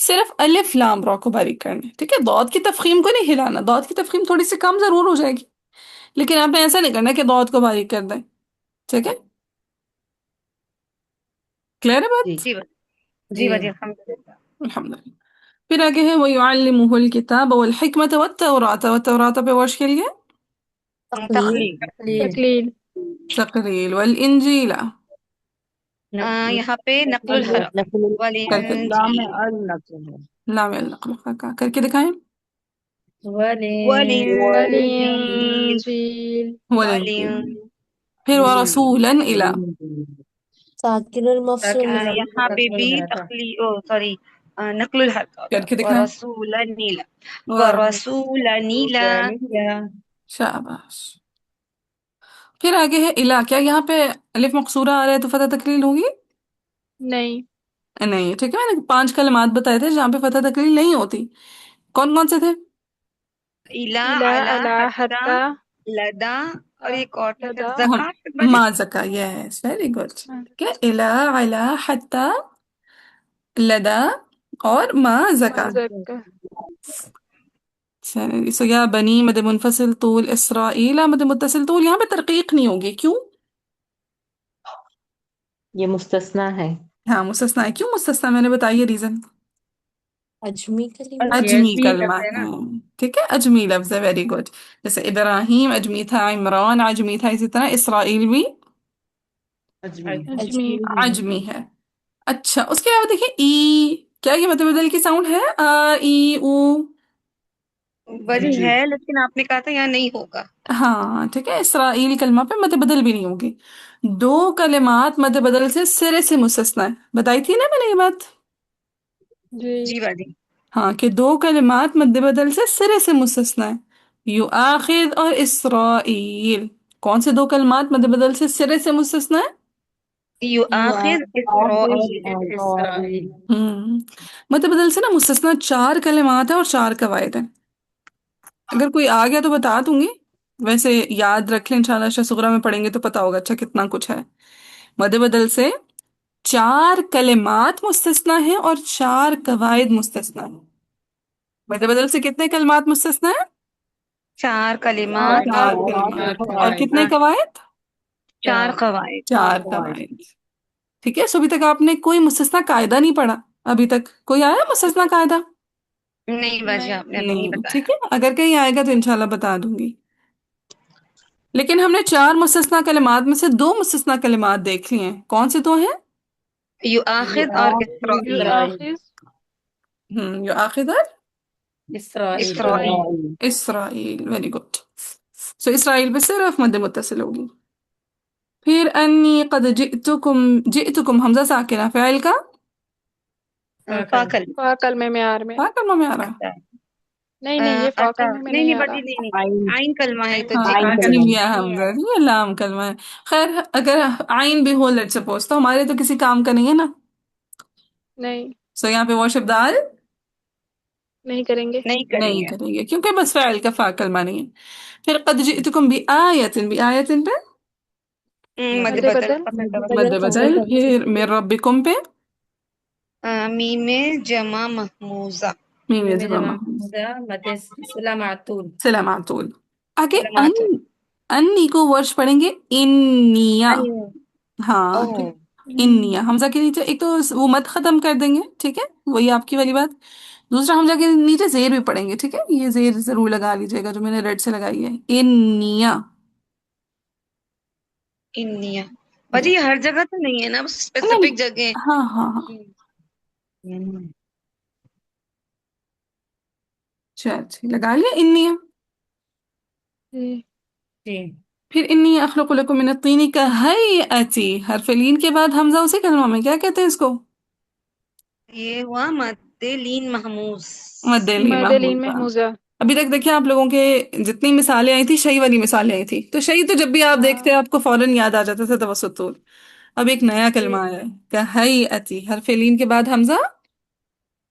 صرف الف لام را کو باریک کرنا ہے. ٹھیک ہے، ضاد کی تفخیم کو نہیں ہلانا. ضاد کی تفخیم تھوڑی سی کم ضرور ہو جائے گی، لیکن آپ نے ایسا نہیں کرنا کہ ضاد کو باریک کر دیں. ٹھیک ہے، کلیئر ہے بات؟ جی بچے. جی بچے الحمد للہ. الحمدللہ. پھر آگے ہے وَيُعَلِّمُهُ الْكِتَابَ وَالْحِكْمَةَ وَالتَّوْرَاةَ. وَالتَّوْرَاةَ پہ ورش کے لیے تقلید. تقلیل. تقلیل. وَالْإِنْجِيلَ यहाँ पे नक्लुल हरफ नकल करके लाम वलिंजिल अल नकल है। लाम अल का करके दिखाएं। वलिंजील والإنجيل वलिंजिल। वलिंजिल फिर वरसूलन इला। साकिन और मफसूल में यहाँ पे भी तकली ओ सॉरी नक्लुल हरफ होगा करके दिखाएं। वरसूलनीला वर वरसूलनीला शाबाश। फिर आगे है इला। क्या यहाँ पे अलिफ मकसूरा आ रहा है तो फतह तकलील होगी? नहीं। नहीं, ठीक है। मैंने 5 कलमात बताए थे जहाँ पे फतह तकलील नहीं होती। कौन कौन से थे? इला إلى अला ألا हत्ता حتى लदा और एक और था لدى हम जकात बाजी। मा जका। Yes, very good. ठीक है, इला अला हत्ता लदा और मा ما जका। زكى सो या बनी मद मुनफसिल तूल इसराइला मद मुत्तसिल तूल। यहाँ पे तरकीक नहीं होगी, क्यों? ये मुस्तस्ना है। हाँ, मुस्तस्ना है। क्यों मुस्तस्ना? मैंने बताइए रीजन। अजमी कलीमा ये अजमी अजमी कलमा लफ्ज है है। ना। ठीक है, अजमी लफ्ज है। Very good. जैसे इब्राहिम अजमी था, इमरान अजमी था, इसी तरह इसराइल भी अजमी। أجمي अजमी है। अच्छा, उसके अलावा देखिए ई। क्या ये मतबदल की साउंड है? आ ई ऊ। बनी जी। है लेकिन आपने कहा था यहाँ नहीं होगा। हाँ, ठीक है। इसराइल कलमा पे मद बदल भी नहीं होगी। दो कलिमात मद बदल से सिरे से मुस्तस्ना है। बताई थी ना मैंने ये बात। जी जी बाजी। हाँ, कि दो कलिमात मद बदल से सिरे से मुस्तस्ना है। यू आखिर और इसराइल। कौन से दो कलिमात मद बदल से सिरे से मुस्तस्ना है? यू आखिर इसराइल। हम्म। मद बदल से ना मुस्तस्ना 4 कलिमात है और 4 कवायद है। अगर कोई आ गया तो बता दूंगी। वैसे याद रख लें, इंशाल्लाह सुगरा में पढ़ेंगे तो पता होगा अच्छा कितना कुछ है। मद बदल से 4 कलिमात मुस्तस्ना है और 4 कवायद मुस्तस्ना है। मद बदल से कितने कलिमात मुस्तस्ना है? चार चार कलिमात चार और चार कलिमात। और कवायद। कितने कवायद? चार चार कवायद। 4 कवायद। ठीक है। सो अभी तक आपने कोई मुस्तस्ना कायदा नहीं पढ़ा। अभी तक कोई आया मुस्तस्ना कायदा? नहीं बाजी नहीं। आपने अभी नहीं नहीं, ठीक बताया। है। अगर कहीं आएगा तो इंशाल्लाह बता दूंगी। लेकिन हमने 4 मुस्तस्ना कलिमात में से 2 मुस्तस्ना कलिमात देख लिए हैं। कौन से 2 हैं? यू आखिर और इसराइल। يؤاخذ यो आखिदर Israel. Israel. Israel. Very good. So Israel पे सिर्फ मद मुत्तसिल होगी। फिर अन्नी कद जिअतुकुम हमजा साकिना फ़ाइल का फाकल फाकल में म्यार में। क्या करना में आ रहा? अता नहीं नहीं, ये अता फाकल में नहीं नहीं नहीं आ बाजी रहा। नहीं नहीं आइन कलमा है तो जी हाँ, अता जीम नहीं या है। हमजा, ये लाम कलमा है। खैर, अगर आइन भी हो लेट सपोज, तो हमारे तो किसी काम का नहीं है ना। नहीं, सो यहाँ पे वॉशिप दाल नहीं करेंगे। नहीं नहीं करेंगे। करेंगे क्योंकि बस फ़ाइल का फा कलमा नहीं है। फिर कद जिअतुकुम भी आयतिन पे मद मध्य बदल बदल फसद मद बदल। बदल फिर मिर रब्बिकुम पे मीमे जमा महमूजा मीम मीम जमा जमा महमूद मत सिला मातूल। सलाम आतुल। आगे सलामात अन्नी को वर्ष पढ़ेंगे इन्निया। अन हाँ, ओ ठीक। इन्निया हमजा के नीचे एक तो वो मत खत्म कर देंगे, ठीक है, वही आपकी वाली बात। दूसरा हमजा के नीचे जेर भी पढ़ेंगे, ठीक है। ये जेर जरूर लगा लीजिएगा जो मैंने रेड से लगाई है। इन्निया। इंडिया बाजी यस। ये हर जगह तो नहीं है ना नहीं नहीं। स्पेसिफिक जगह। हाँ हाँ हाँ। चल लगा लिया इन्निया। जी। जी। फिर इन्नी अखलुकु लकुम मिन तीनी का हैअती। हरफ के बाद हमजा उसी कलमा में क्या कहते हैं इसको? ये हुआ मद्दे लीन महमूज। मद्देली मर्दलीन महमूदा। महमूजा। अभी तक देखिए आप लोगों के जितनी मिसालें आई थी शही वाली मिसालें आई थी, तो शही तो जब भी आप देखते हाँ। आपको फौरन याद आ जाता था तवस्सुतूल। अब एक नया जी। कलमा आया है का हैअती। हरफ के बाद हमजा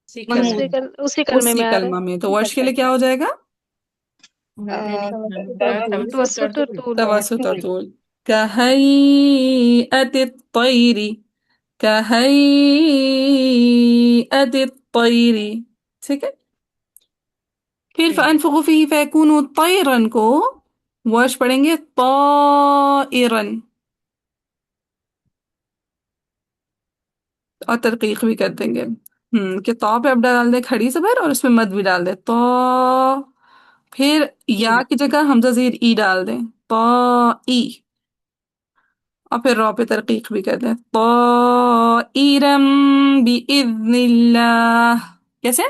सीकल महमूज उसी कलमे उसी में आ रहा है। कलमा में, तो वर्ष के लिए क्या हो जाएगा? मदनी तवसुत और तूल। तूल तवस्सुतूल। का हैअती तैरी। का हैअती तैरी। ठीक है। फिर फअनफुखु फीही फयकूनु तैरन को वर्ष पढ़ेंगे ताइरन। और तरकीक भी कर देंगे। कि तौ पे अब डाल दे खड़ी जबर और उसमें मद भी डाल दे तो। फिर या की जगह हमजा ज़ेर ई डाल दें तो ई। اور پھر را پہ ترقیق بھی کرتے ہیں، طائرم بإذنillah، کیسے؟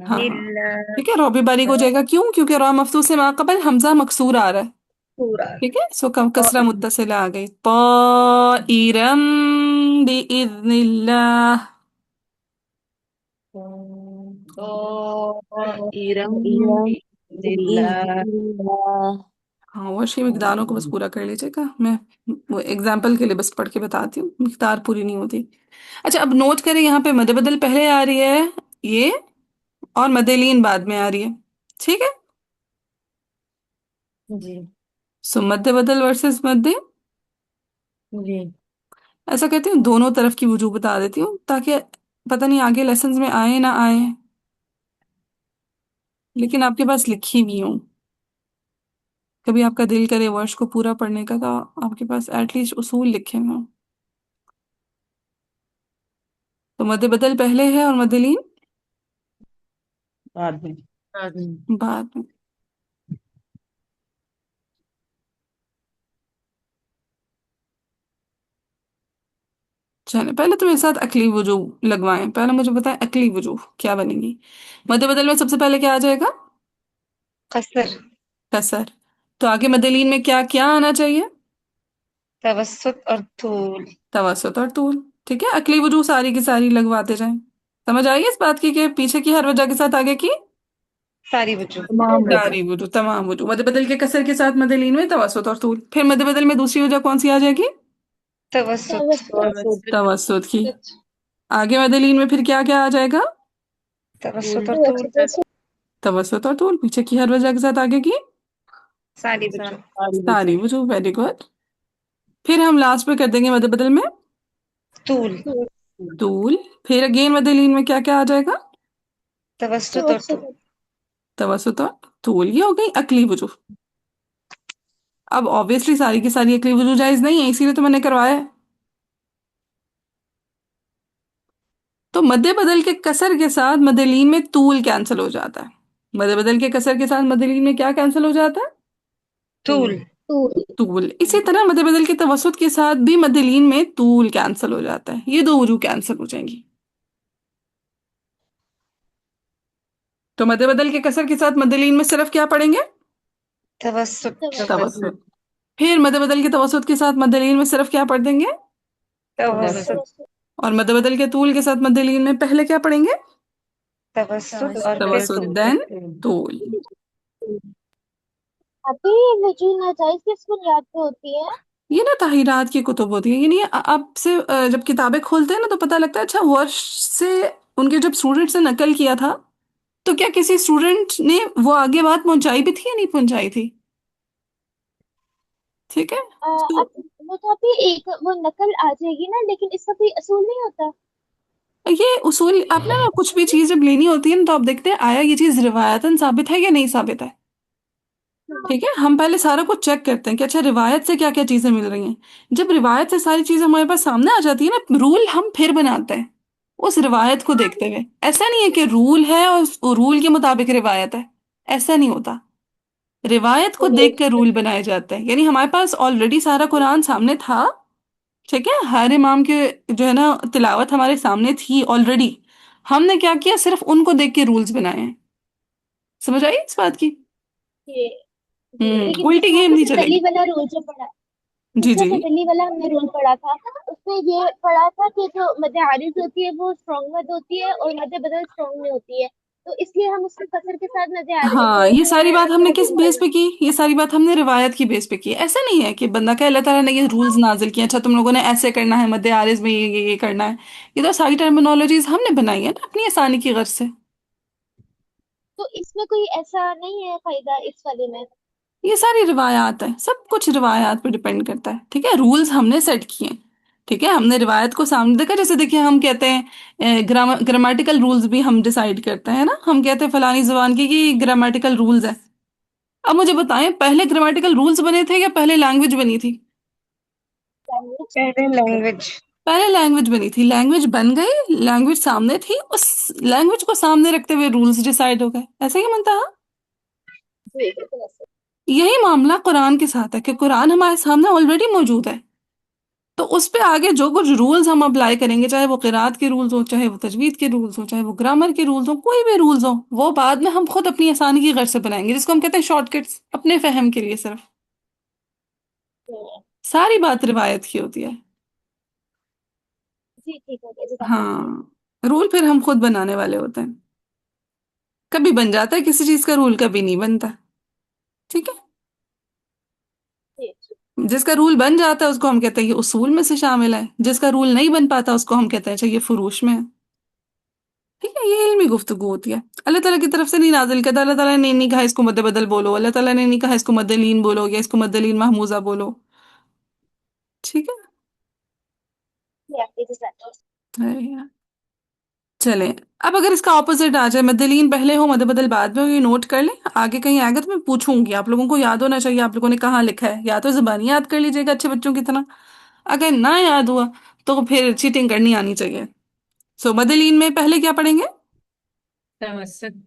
ہاں ٹھیک ہے، را بھی باریک ہو جائے گا، کیوں؟ کیونکہ را مفتوح سے ما قبل حمزہ مکسور آ رہا ہے، ٹھیک ہے، سو کسرہ متصلہ آ گئی، طائرم بإذن اللہ. طائرم بإذن ہاں ورشی مقداروں کو بس پورا کر لیجیے گا، میں وہ ایگزامپل کے لیے بس پڑھ کے بتاتی ہوں، مقدار پوری نہیں ہوتی. اچھا اب نوٹ کریں، یہاں پہ مد بدل پہلے آ رہی ہے یہ، اور مدلین بعد میں آ رہی ہے، ٹھیک ہے. جی سو مد بدل ورسز مد، جی ایسا کرتی ہوں دونوں طرف کی وجوہ بتا دیتی ہوں تاکہ پتہ نہیں آگے لیسنز میں آئے نہ آئے، لیکن آپ کے پاس لکھی بھی ہوں. کبھی آپ کا دل کرے ورش کو پورا پڑھنے کا تو آپ کے پاس ایٹ لیسٹ اصول لکھے ہوں. تو مد بدل پہلے ہے اور مدلین بعد میں. بعد میں. چلیں پہلے تو میرے ساتھ عقلی وجوہ لگوائیں، پہلے مجھے بتائیں عقلی وجوہ کیا بنے گی. مد بدل میں سب سے پہلے کیا آ جائے گا؟ قصر، کسر. تو آگے مدلین میں کیا کیا آنا چاہیے؟ توسط اور طول. توسط اور طول. ٹھیک ہے، عقلی وجوہ ساری کی ساری لگواتے جائیں. سمجھ آئی اس بات کی کہ پیچھے کی ہر وجہ کے ساتھ آگے کی ساری وجوہ. ساری وجوہ، تمام وجوہ. مد بدل کے کسر کے ساتھ مدلین میں توسط اور طول. پھر مد بدل میں دوسری وجہ کون سی آ جائے گی؟ توسط، توسط کی. آگے مدلین میں پھر کیا کیا آ جائے گا؟ توسط اور طول، توسط اور طول. پیچھے کی ہر وجہ کے ساتھ آگے کی ساری وجوہ. ساری وجوہ. Very good. پھر ہم لاسٹ پہ کر دیں گے مد بدل میں طول، طول. پھر اگین مدلین میں کیا کیا آ جائے گا؟ توسط اور طول. توسط اور طول. یہ ہو گئی عقلی وجوہ. اب obviously ساری کی ساری عقلی وجوہ جائز نہیں ہے، اسی لیے تو میں نے کروایا ہے. تو مد بدل کے کسر کے ساتھ مدلین میں طول کینسل ہو جاتا ہے. مد بدل کے کسر کے ساتھ مدلین میں کیا کینسل ہو جاتا ہے؟ طول، طول. اسی طرح مد بدل کے توسط کے ساتھ بھی مدلین میں طول کینسل ہو جاتا ہے. یہ دو وجوہ کینسل ہو جائیں گی. تو مد بدل کے کسر کے ساتھ مدلین میں صرف کیا پڑھیں گے؟ توسط، توسط. پھر مد بدل کے توسط کے ساتھ مدلین میں صرف کیا پڑھ دیں گے؟ توسط، اور مد بدل کے طول کے ساتھ مدلین میں پہلے کیا پڑھیں گے؟ توسط اور پھر توسط طول. دین طول. ابھی وجوہ ناجائز کس بنیاد پہ ہوتی ہے؟ یہ نا تحریرات کی کتب ہوتی ہے، یعنی آپ سے جب کتابیں کھولتے ہیں نا تو پتہ لگتا ہے اچھا ورش سے ان کے جب اسٹوڈنٹ سے نقل کیا تھا تو کیا کسی اسٹوڈنٹ نے وہ آگے بات پہنچائی بھی تھی یا نہیں پہنچائی تھی. ٹھیک ہے. اب وہ تو ابھی ایک وہ نقل آ جائے گی نا، لیکن اس کا کوئی اصول نہیں ہوتا. یہ اصول آپ نے نا کچھ بھی چیز جب لینی ہوتی ہے نا تو آپ دیکھتے ہیں آیا یہ چیز روایتاً ثابت ہے یا نہیں ثابت ہے. ٹھیک ہے، ہم پہلے سارا کچھ چیک کرتے ہیں کہ اچھا روایت سے کیا کیا چیزیں مل رہی ہیں. جب روایت سے ساری چیزیں ہمارے پاس سامنے آ جاتی ہے نا، رول ہم پھر بناتے ہیں اس روایت کو دیکھتے ہوئے. ایسا نہیں ہے کہ رول ہے اور اس رول کے مطابق روایت ہے، ایسا نہیں ہوتا. روایت کو دیکھ کر رول بنائے جاتے ہیں. یعنی ہمارے پاس آلریڈی سارا قرآن سامنے تھا، ٹھیک ہے، ہر امام کے جو ہے نا تلاوت ہمارے سامنے تھی آلریڈی. ہم نے کیا کیا؟ صرف ان کو دیکھ کے رولز بنائے ہیں. سمجھ آئی اس بات کی؟ لیکن الٹی جیسے گیم آپ نہیں نے چلے مدلی گی. والا رول جو پڑھا، جی جیسے جی. مدلی والا ہم نے رول پڑھا تھا، اس میں یہ پڑھا تھا کہ جو مد عارض ہوتی ہے وہ اسٹرانگ مد ہوتی ہے اور مد بدل اسٹرانگ میں ہوتی ہے، تو اس لیے ہم اس کو قصر کے ساتھ مد عارض ہاں کو یہ جو ساری ہے بات ہم نے کس مدلی بیس پڑھنا. پہ کی؟ یہ ساری بات ہم نے روایت کی بیس پہ کی. ایسا نہیں ہے کہ بندہ کہ اللہ تعالیٰ نے یہ رولز نازل کیے اچھا تم لوگوں نے ایسے کرنا ہے، مد عارض میں یہ کرنا ہے. یہ تو ساری ٹرمینالوجیز ہم نے بنائی ہے نا اپنی آسانی کی غرض سے. تو اس میں کوئی ایسا نہیں ہے فائدہ اس والے میں؟ یہ ساری روایات ہیں، سب کچھ روایات پہ ڈیپینڈ کرتا ہے. ٹھیک ہے، رولز ہم نے سیٹ کیے ہیں. ٹھیک ہے، ہم نے روایت کو سامنے دیکھا. جیسے دیکھیے ہم کہتے ہیں گرامیٹیکل رولز بھی ہم ڈیسائیڈ کرتے ہیں نا. ہم کہتے ہیں فلانی زبان کی گرامیٹیکل رولز ہیں. اب مجھے بتائیں پہلے گرامیٹیکل رولز بنے تھے یا پہلے لینگویج بنی تھی؟ پہلے لینگویج. پہلے لینگویج بنی تھی. لینگویج بن گئی، لینگویج سامنے تھی، اس لینگویج کو سامنے رکھتے ہوئے رولز ڈیسائیڈ ہو گئے. ایسا ہی بنتا ہے. जी बिल्कुल ऐसे। यही मामला कुरान के साथ है कि कुरान हमारे सामने ऑलरेडी मौजूद है, तो उस पे आगे जो कुछ रूल्स हम अप्लाई करेंगे, चाहे वो किरात के रूल्स हो, चाहे वो तजवीद के रूल्स हो, चाहे वो ग्रामर के रूल्स हो, कोई भी रूल्स हो, वो बाद में हम खुद अपनी आसानी की गर्ज से बनाएंगे, जिसको हम कहते हैं शॉर्टकट्स, अपने फहम के लिए सिर्फ। सारी बात रिवायत की होती है। जी ठीक हो गया, जज़ाकल्लाह खैर। हाँ, रूल फिर हम खुद बनाने वाले होते हैं। कभी बन जाता है किसी चीज का रूल, कभी नहीं बनता। ठीक है। जी जिसका रूल बन जाता है उसको हम कहते हैं ये उसूल में से शामिल है, जिसका रूल नहीं बन पाता उसको हम कहते हैं अच्छा ये फुरूश में है। ठीक है, ये इल्मी गुफ्तगू होती है। अल्लाह ताला की तरफ से नहीं नाजिल करता। अल्लाह ताला ने नहीं कहा इसको मद्दे बदल बोलो, अल्लाह ताला ने नहीं कहा इसको मद्दलीन बोलो या इसको मद्दलीन महमूजा बोलो। ठीक जी, आपकी जज़ाकल्लाह। है। चलें, अब अगर इसका ऑपोजिट आ जाए, मद्दलीन पहले हो मद्दे बदल बाद में हो, ये नोट कर लें, आगे कहीं आएगा तो मैं पूछूंगी, आप लोगों को याद होना चाहिए आप लोगों ने कहाँ लिखा है, या तो जुबानी याद कर लीजिएगा अच्छे बच्चों की तरह, अगर ना याद हुआ तो फिर चीटिंग करनी आनी चाहिए। सो मद्दलीन में पहले क्या पढ़ेंगे? तवसत।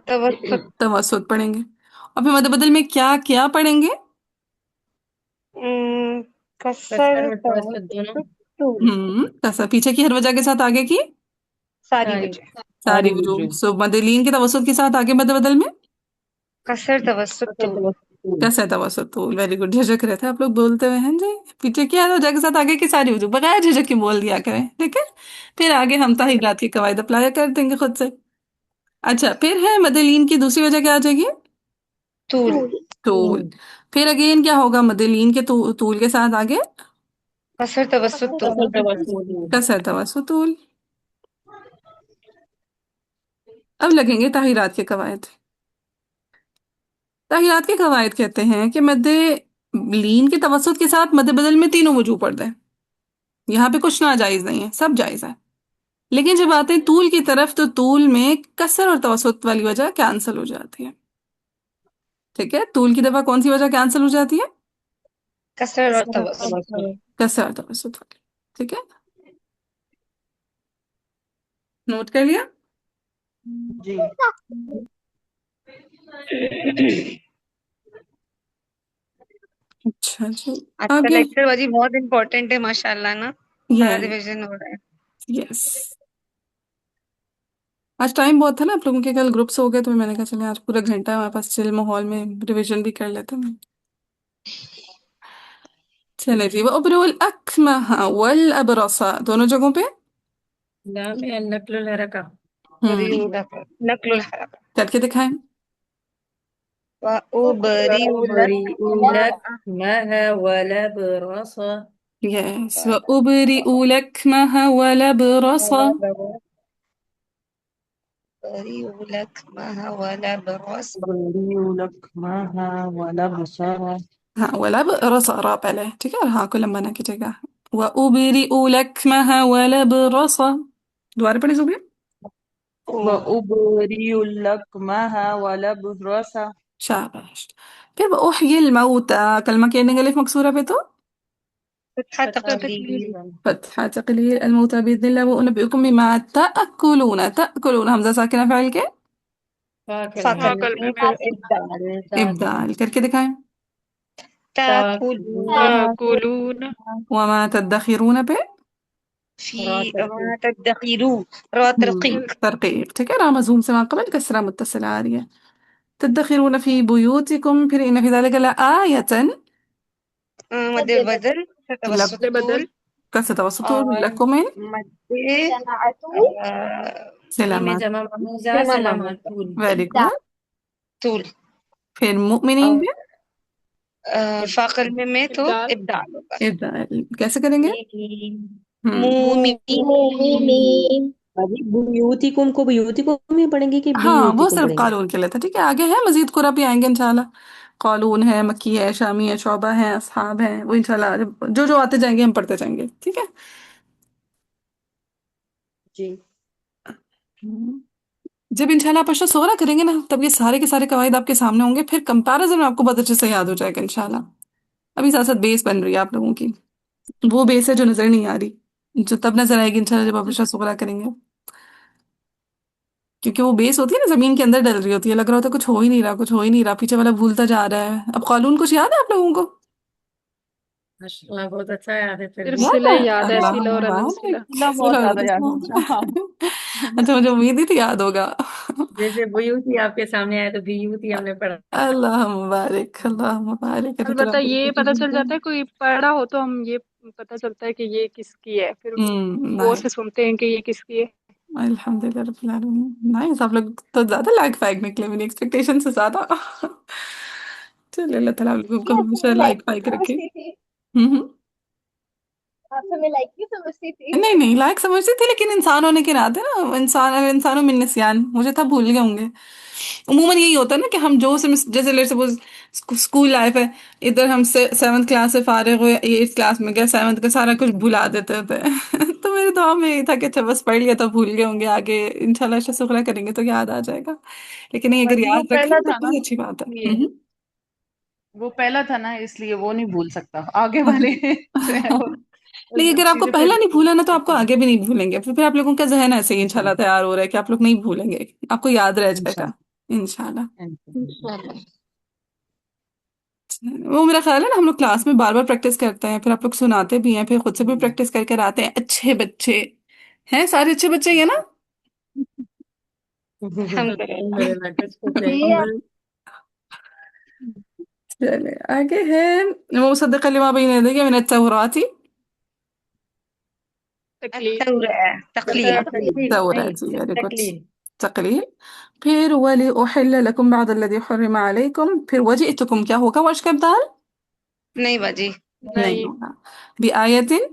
तवसत। तवसुत पढ़ेंगे। और फिर मद्दे बदल में क्या क्या पढ़ेंगे? कसर कसर और तवसत दोनों। तवसत तूल। कैसा, पीछे की हर वजह के साथ आगे की सारी सारी वजह। सारी सारी वजूह। वजूह। सो मद्दलीन के तवसुत के साथ आगे मद्दे बदल में कसर तवसत तूल। कैसा तवसुत। वेरी गुड, झिझक रहे थे आप लोग बोलते हुए हैं जी। पीछे की हर वजह के साथ आगे की सारी वजूह बगैर झिझक के बोल दिया करें, ठीक है। फिर आगे हम ताहीरात की कवायद अप्लाई कर देंगे खुद से। अच्छा, फिर है मद्दलीन की दूसरी वजह क्या आ जाएगी? तूल। तूल। फिर अगेन क्या होगा मद्दलीन के तूल के साथ आगे? कसर तवसत तूल। कसर तवसुतूल। अब लगेंगे ताहीरात के कवायद। ताहीरात के कवायद कहते हैं कि मद्दे लीन के तवसुत के साथ मद्दे बदल में तीनों वजूह पढ़ दें। यहाँ पे कुछ नाजायज नहीं है, सब जायज है। लेकिन जब आते हैं तूल की तरफ तो तूल में कसर और तवसुत वाली वजह कैंसिल हो जाती है। ठीक है, तूल की दफा कौन सी वजह कैंसिल हो जाती है? कसर और तवसत। कसर और तवसुत वाली। ठीक है, नोट कर लिया? जी। अच्छा जी। आज का आगे। लेक्चर बाजी बहुत इंपॉर्टेंट है माशाल्लाह ना। सारा ये रिवीजन हो रहा है। यस, आज टाइम बहुत था ना आप लोगों के, कल ग्रुप्स हो गए तो मैंने कहा चले आज पूरा घंटा हमारे पास चिल माहौल में रिवीजन भी कर लेते हैं। चले जी, वो उबरुल अकमह वल अबरसा दोनों जगहों पे लाम में नक्ल हरका। नक्लुल हरकत। करके दिखाएं। व उबरी उबरीउलक महा वला बरसा। यस, व उबरिउ लकमह वल अबरसा। लक महा वाला बरस। उबरीउलक माहा वला बसारा। हाँ, वल अबरसा रा पहले, ठीक है, और हाँ को लंबा ना कीजिएगा। व उबरिउ लकमह वल अबरसा। दोबारा पढ़े सुबह। وأبرئ माहा वला बसारा। शाबाश। फिर वो उहयिल मौता, कलमा के एंडिंग अलिफ मकसूरा पे तो فتحة फतह تقليل। فتحة تقليل الموتى بإذن الله وأنبئكم بما تأكلون تأكلون همزة ساكنة فعل के फाकल में فاقل में फिर इब्दाल। إبدال करके दिखाएं। تاكلون تأكلون وما تدخرون पे في ما تدخرون را ترقيق। ترقيق، ठीक है। रामजूम से वहाँ قبل كسرة متصلة आ रही है। تدخرون في بيوتكم फिर إن في ذلك لآية مد مد بدل لب توسط طول कैसे तवसतु और लकुम मद جماعة में सलामत। जमा मौजा जमा मामूजा सलामतुल। Very إبداع good. طول फिर मुमिनीन और पे फाकल में तो इब्दाल होगा। इब्दाल कैसे करेंगे? मूमी مؤمنين अभी बुयूतिकुम को बुयूतिकुम ही पढ़ेंगे कि हाँ, वो बियूतिकुम सिर्फ पढ़ेंगे? कानून के लिए था। ठीक है, आगे है मजीद कुरा भी आएंगे इंशाल्लाह। कानून है, मक्की है, शामी है, शोबा है, असहाब है, वो इंशाल्लाह जो जो आते जाएंगे हम पढ़ते जाएंगे। ठीक है। जी। हम्म। जब इंशाल्लाह आप अशरा सोरा करेंगे ना तब ये सारे के सारे कवायद आपके सामने होंगे, फिर कंपैरिजन में आपको बहुत अच्छे से याद हो जाएगा इंशाल्लाह। अभी साथ साथ बेस बन रही है आप लोगों की, वो बेस है जो नजर नहीं आ रही, जो तब नजर आएगी इंशाल्लाह जब आप अशरा सोरा करेंगे। क्योंकि वो बेस होती है ना, जमीन के अंदर डल रही होती है, लग रहा होता है कुछ हो ही नहीं रहा, कुछ हो ही नहीं रहा, पीछे वाला भूलता जा रहा है। अब कानून कुछ याद है आप लोगों को? माशाल्लाह बहुत अच्छा याद है फिर सिर्फ भी। याद सिला है? ही याद है, अल्लाह सिला और अनंत मुबारक। सिला। सिला बहुत सिला ज्यादा याद है। हाँ। अच्छा, मुझे उम्मीद ही थी याद होगा। जैसे बुयूती आपके सामने आया तो बीयूती हमने पढ़ा। अल्लाह मुबारक, अल्लाह मुबारक, अभी तो अलबत्ता आपको ये कुछ पता चल मिलता जाता है, कोई पढ़ा हो तो हम ये पता चलता है कि ये किसकी है, फिर गौर नाइस। से सुनते हैं कि ये किसकी है। अल्हम्दुलिल्लाह रब्बिल आलमीन, नाइस। आप लोग तो ज्यादा लाइक फाइक निकले मेरी एक्सपेक्टेशन से ज्यादा। चलिए, अल्लाह ताला आप लोगों को आप हमेशा हमें लाइक लाइक नहीं फाइक रखे। समझती थी, हम्म। आप हमें लाइक नहीं समझती थी। नहीं नहीं, लायक समझती थी, लेकिन इंसान होने के नाते ना, इंसानों में निस्यान, मुझे था भूल गए होंगे। उमूमन यही होता है ना कि हम जो जैसे लेट सपोज स्कूल लाइफ है, इधर हम से 7th क्लास से फारिग हुए, 8th क्लास में गए, 7th का सारा कुछ भुला देते थे। तो मेरे दुआ में यही था कि अच्छा बस पढ़ लिया तो भूल गए होंगे, आगे इंशाल्लाह शुक्र करेंगे तो याद आ जाएगा। लेकिन नहीं, अगर बाजी वो याद रखें पहला तो था ना, बहुत अच्छी बात है। इसलिए वो पहला था ना, इसलिए वो नहीं भूल सकता। आगे वाले जो है वो लेकिन अगर आपको चीजें पहला पहले नहीं भूल भूला ना, तो आपको सकते आगे भी नहीं भूलेंगे। फिर आप लोगों का जहन ऐसे ही हैं। इंशाल्लाह तैयार हो रहा है कि आप लोग नहीं भूलेंगे, आपको याद रह जाएगा इंशाल्लाह। इंशाल्लाह। इंशाल्लाह। इंशाल्लाह। वो मेरा ख्याल है ना, हम लोग क्लास में बार बार प्रैक्टिस करते हैं, फिर आप लोग सुनाते भी हैं, फिर खुद से भी प्रैक्टिस करके आते हैं। अच्छे बच्चे हैं, सारे अच्छे बच्चे ही है ना? अल्हम्दुलिल्लाह। अल्हम्दुलिल्लाह कुछ कुछ है। ये आप चले आगे है। वो सदक़ लिमा बैन यदैहि मिनत तौराती। तकलीफ। التوراة تقليل तकलीफ नहीं, तौराती, वेरी गुड। तकलीफ। तकलील। फिर वली उहिल्ल लकुम बाद अल्लज़ी हुर्रिम अलैकुम, फिर वजिअतुकुम क्या होगा वर्ष का बदल? नहीं बाजी। नहीं नहीं। होगा। बिआयतिन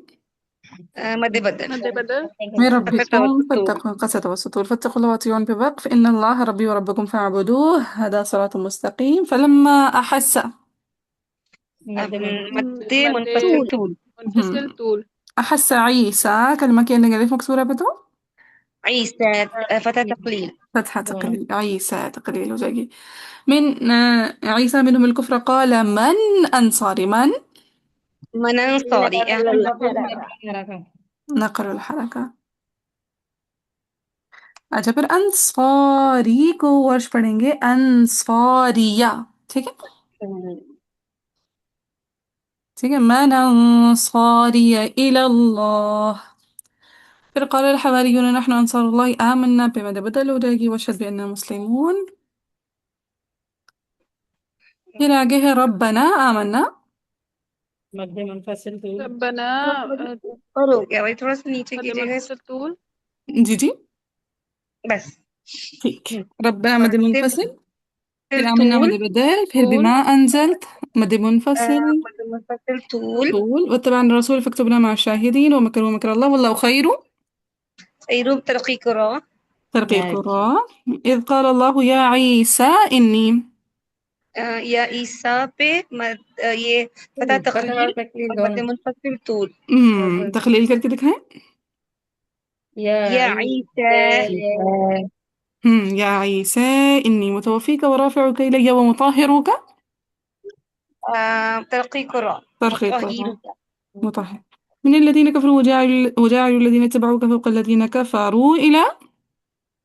मध्य बदल। मध्य बदल। من फतह ربكم तवज्जुह। فاتقوا قسة والسطور فاتقوا الله وأطيعون بوقف إن الله ربي وربكم فاعبدوه هذا صراط مستقيم. فلما أحس मध्य مد منفصل मध्य طول. منفصل هم. طول. أحس عيسى كلمة كأنك ألف مكسورة بدو عيسى فتى تقليل. فتحة تقليل، عيسى تقليل हो जाएगी من عيسى منهم الكفر قال من أنصاري، من من أنصاري نقل الحركة। अच्छा, फिर अंसारी को वर्ष पढ़ेंगे अंसारिया। ठीक है, ठीक है। من أنصاري إلى الله، फिर قال الحواريون نحن أنصار الله آمنا بما بدلوا داجي واشهد بأننا مسلمون. फिर आगे है रब्बना आमन्ना। मध्य मुनफसिल थी। रब्बना और हो गया भाई, थोड़ा सा नीचे मध्य कीजिएगा मुनफसिल طول. जी जी, बस। ठीक। रब्बना मद फिर मुनफसिल, फिर आमन्ना طول. मद बदल, फिर طول. बिमा अनजल्त मद मुनफसिल مد منفصل طول. طول. واتبعنا الرسول فاكتبنا مع الشاهدين ومكروا مكر الله والله خير. سيروم ترقيق راء. ترقيق الراء. إذ قال الله يا عيسى إني. या ईसा पे ये फतह पता तकलील और तकलीफ और मद दोनों। मुनफसिल طول. तखलील करके दिखाएं। या या ईसा ईसा يا عيسى إني متوفيك ورافعك إلي ومطهرك. ترقيق راء ترقيق الراء، وطهيرك. مطهر. من الذين كفروا وجاعلوا الذين اتبعوك فوق الذين كفروا إلى.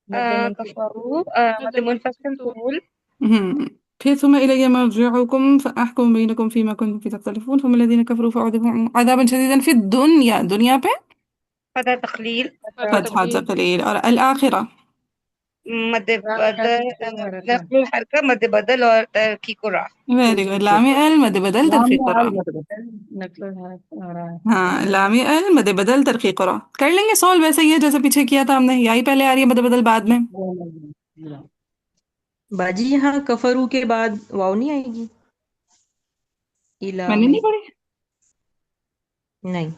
मध्य मुनफसिल। كفروا مد مد منفصل منفصل طول. طول. في ثم إلي مرجعكم فأحكم بينكم فيما كنتم فيه تختلفون. ثم الذين كفروا فأعذبهم عذابا شديدا في الدنيا، دنيا पे फतह तकलील فتح فتحة تقليل. تقليل، और الآخرة मद रात हरकत। नक्ल हरका मद बदल और तरकीक राह. Very good. लामी अल मद बदल नाम तरकीक में रा। आल मतलब नकल हरकत हो रहा है। हाँ, लामी अल मद बदल तरकीक रा कर लेंगे सॉल्व, वैसे ही है जैसे पीछे किया था हमने, यही पहले आ रही है मद बदल बाद में। बाजी यहाँ कफरू के बाद वाव नहीं आएगी इला मैंने में? नहीं पढ़ी। नहीं।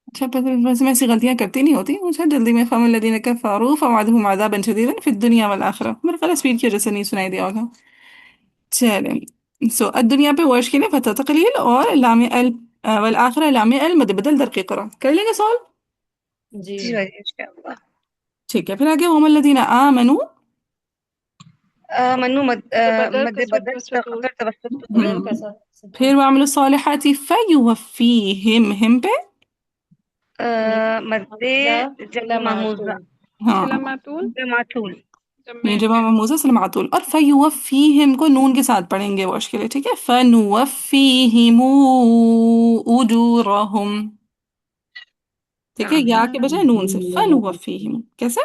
अच्छा, पर वैसे मैं ऐसी गलतियां करती नहीं होती मुझे जल्दी में। फमल लदीन कफरू फवअदहुम अज़ाबन शदीदन फिद दुनिया वल आखिरह, मेरे ख्याल स्पीड की वजह से नहीं सुनाई दिया होगा। चलें, सो दुनिया पे वर्ष के लिए फतह तकलील और लाम अल वल आखिरह लाम अल मद बदल दर के करा कर लेंगे सॉल्व। जी। जी भाई इंशाअल्लाह. ठीक है, फिर आगे वमल लदीन आमनु। मन्नू मध्य बदल मद कसरत बदल तवज्जुह طول. तवसत طول. बदल का फिर वामिलु सालिहाति फयुवफ़ीहिम, हिम पे मद जा जमा इला महमूजा मातूल। हाँ सिला मातूल. मातूल. میم جمع جمع محموزہ سلماتول. اور فیوفیہم کو نون کے ساتھ پڑھیں گے واش کے لیے. ٹھیک ہے، فنوفیہم اجورہم. ٹھیک ہے، یا کے بجائے نون سے فنوفیہم. کیسے؟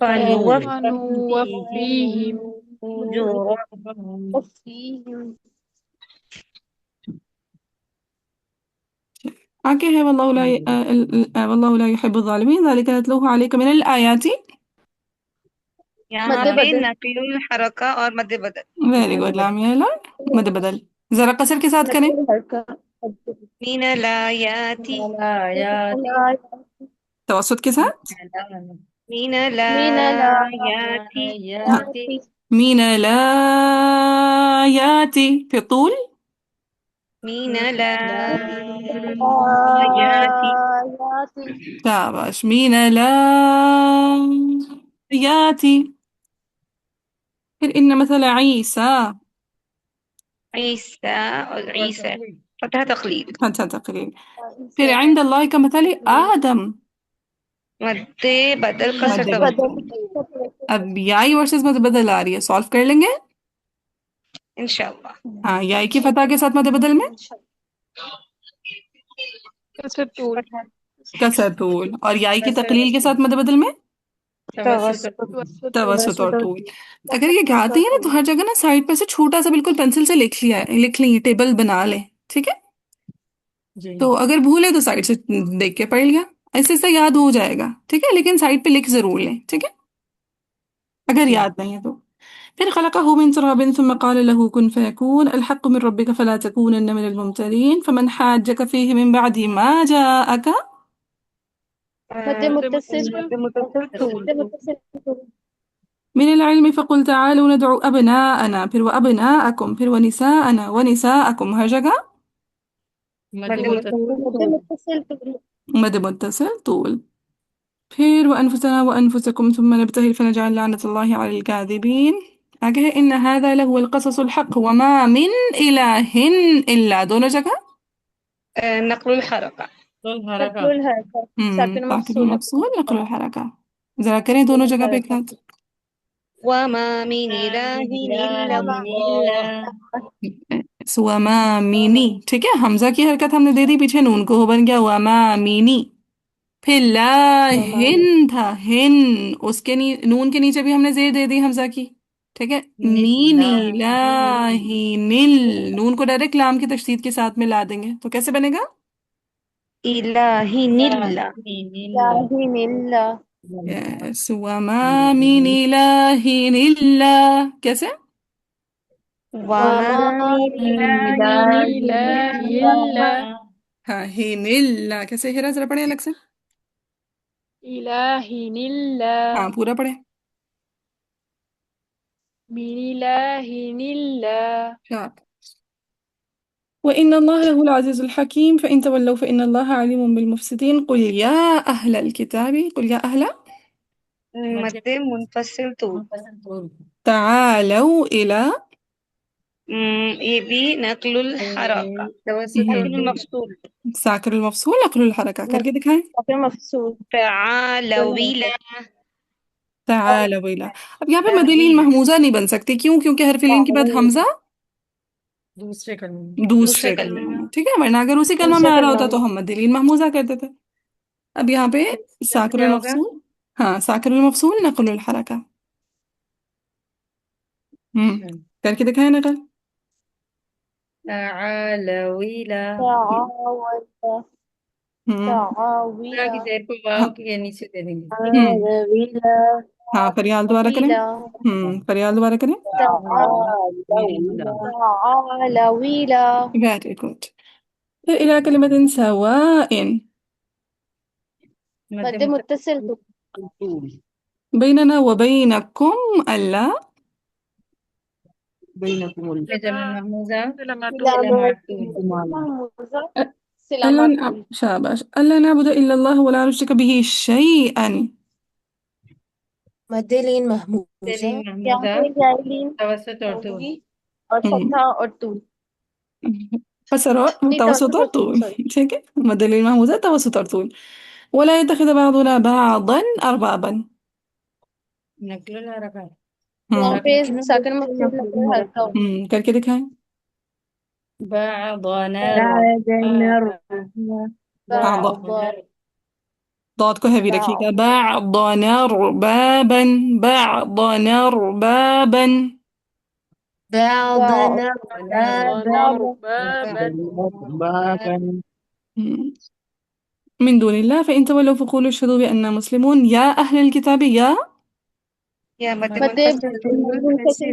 فنوفیہم أجورهم فيهم آگے ہے واللہ لا يحب الظالمین ذلك نتلوه عليك من الآیات. یہاں مد پہ بدل نقل الحرکہ اور مد بدل. Very good. لام مد بدل. ذرا قصر کے ساتھ کریں. مد الحركة من الآیات. الآيات توسط کے ساتھ. من من الآیات. ہاں، الآيات من الآیات. پھر طول. من الآیات. الآيات شاباش. من الآیات. پھر ان مثل عیسیٰ. عیسیٰ اور عیسیٰ فتح تقلیل. اچھا تقریر. پھر عند اللہ کا مثل آدم. مد بدل قصر مد توجہ. بدل. اب یائی ورسز مد بدل آ رہی ہے، سالو کر لیں گے. انشاءاللہ. ہاں، یائی کی فتح کے ساتھ مد بدل میں کسر طول کسر طول، اور یائی کی تقلیل کے ساتھ مد بدل میں توسط. توسط توسط اور طول. اگر یہ گاتے ہیں نا تو ہر جگہ نا سائڈ پہ سے چھوٹا سا بالکل پینسل سے لکھ لیں، ٹیبل بنا لیں. ٹھیک ہے، تو اگر بھولے تو سائڈ سے دیکھ کے پڑھ لیا، ایسے ایسے یاد ہو جائے گا. ٹھیک ہے، لیکن سائڈ پہ لکھ ضرور لیں. ٹھیک ہے، اگر یاد نہیں ہے تو. پھر خلقه من تراب ثم قال له كن فيكون الحق من ربك فلا تكونن من الممترين فمن حاجك فيه من بعد ما جاءك. مد مد متصل متصل مد متصل طول. مد متصل من العلم فقل تعالوا ندعو أبناءنا پھر وأبناءكم پھر ونساءنا ونساءكم. ہر جگہ مد متصل مد طول. متصل مد متصل طول. پھر وأنفسنا وأنفسكم ثم نبتهل فنجعل لعنة الله على الكاذبين. آگے ہے إن هذا لهو القصص الحق وما من إله إلا. دونوں جگہ نقل الحرکہ. نقل الحركة ساكن ساکن مفصول المفصول نقل الحرکہ. ذرا کریں دونوں جگہ پہ ایک ساتھ. وما من إله إلا الله. وما مینی. ٹھیک ہے، حمزہ کی حرکت ہم نے دے دی پیچھے، نون کو بن گیا وما مینی. پھر لا ہن تھا، ہن اس کے نون کے نیچے بھی ہم نے زیر دے دی حمزہ کی. ٹھیک ہے، مینی لا ہی نل. نون کو ڈائریکٹ لام کی تشدید کے ساتھ میں لا دیں گے تو کیسے بنے گا؟ إله إلا. إله إلا یس. وما من الہ الا. کیسے؟ وما من إله إله إلا ہاں، ہی نل. کیسے ہیرا؟ ذرا پڑھیں الگ سے. إله إلا ہاں، پورا پڑھیں. من إله إلا شاط. وإن الله له العزيز الحكيم فإن تولوا فإن الله عليم بالمفسدين. قل يا أهل الكتاب. قل يا أهل مد منفصل طول. تعالوا إلى. یہ بھی نقل الحرکہ. نقل المفصول. ساکر المفصول نقل الحرکہ. کر کے دکھائیں. ساكن مفصول تعالوا إلى. تعالوا إلى. اب یہاں پہ مدلین محموزہ نہیں بن سکتی. کیوں؟ کیونکہ حرف لین کے بعد حمزہ دوسرے دوسرے کلمے میں. ٹھیک ہے، ورنہ اگر اسی کلمہ میں آ رہا ہوتا تو ہم مدلین محموزہ کہتے تھے. اب یہاں پہ ساکر المفصول. ہاں، ساکر المفصول نقل الحرکہ. کر کے دکھائیں نقل. تعالوا إلى تعاون اللہ کی تعاويلا زیر کو واو کے نیچے دے دیں گے. تعاويلا ہاں، فریال دوبارہ کریں. فریال دوبارہ کریں. تعالويلا ویری گڈ. پھر إلى كلمة سواء مد متصل بيننا وبينكم ألا. جمع محموزہ سلامات محموزة ألا سلامات شاباش. ألا نعبد إلا الله ولا نشرك به شيئا. مدلین محموزہ دلین یہاں محموزہ پہ جاہلین توسط اور طول. ہوگی اور فتحہ اور طول. قصر اور توسط اور طول. ٹھیک ہے، مدلین محموزہ توسط اور طول. ولا يتخذ بعضنا بعضا أربابا. नकल ला रखा है यहाँ पे साकिन साकिन मफरूल नकल हल्का हो करके दिखाएं. بعضنا بعض. بعض ضاد को हैवी रखिएगा. بعضنا ربابا. بعضنا ربابا. بعضنا بعضنا ربابا ربابا. مم. من دون الله فإن تولوا فقولوا اشهدوا بأننا مسلمون. يا أهل الكتاب يا يا مد مد منفصل منفصل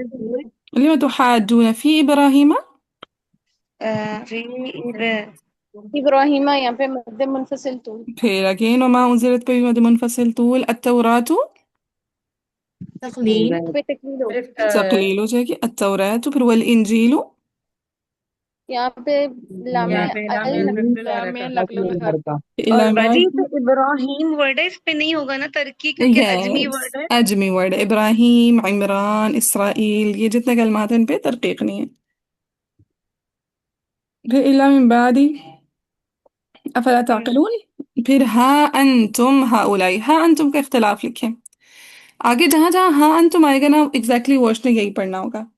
لم تحاجون في إبراهيم. في إبراهيم यहाँ पे मद منفصل तो फिर again وما أنزلت به مد منفصل طول. التوراة تقليل पे तकलील हो تقليل हो जाएगी. التوراة. फिर والإنجيل. यहाँ पे लामे यहाँ पे लाम अल नकल ला लामे रखा लकल हरका. और إلى बाजी ما. तो इब्राहिम वर्ड है, इस पे नहीं होगा ना तरक्की, क्योंकि अजमी यस वर्ड है. अजमी वर्ड. इब्राहिम, इमरान, इसराइल, ये जितने कलमात हैं इन पे तरकीक नहीं है. फिर इला मिन बादी अफला ताक़िलून. फिर हा अंतुम हाउलाई. हा अंतुम का इख्तिलाफ लिखें. आगे जहां जहां हा अंतुम आएगा ना एग्जैक्टली वर्ष ने यही पढ़ना होगा.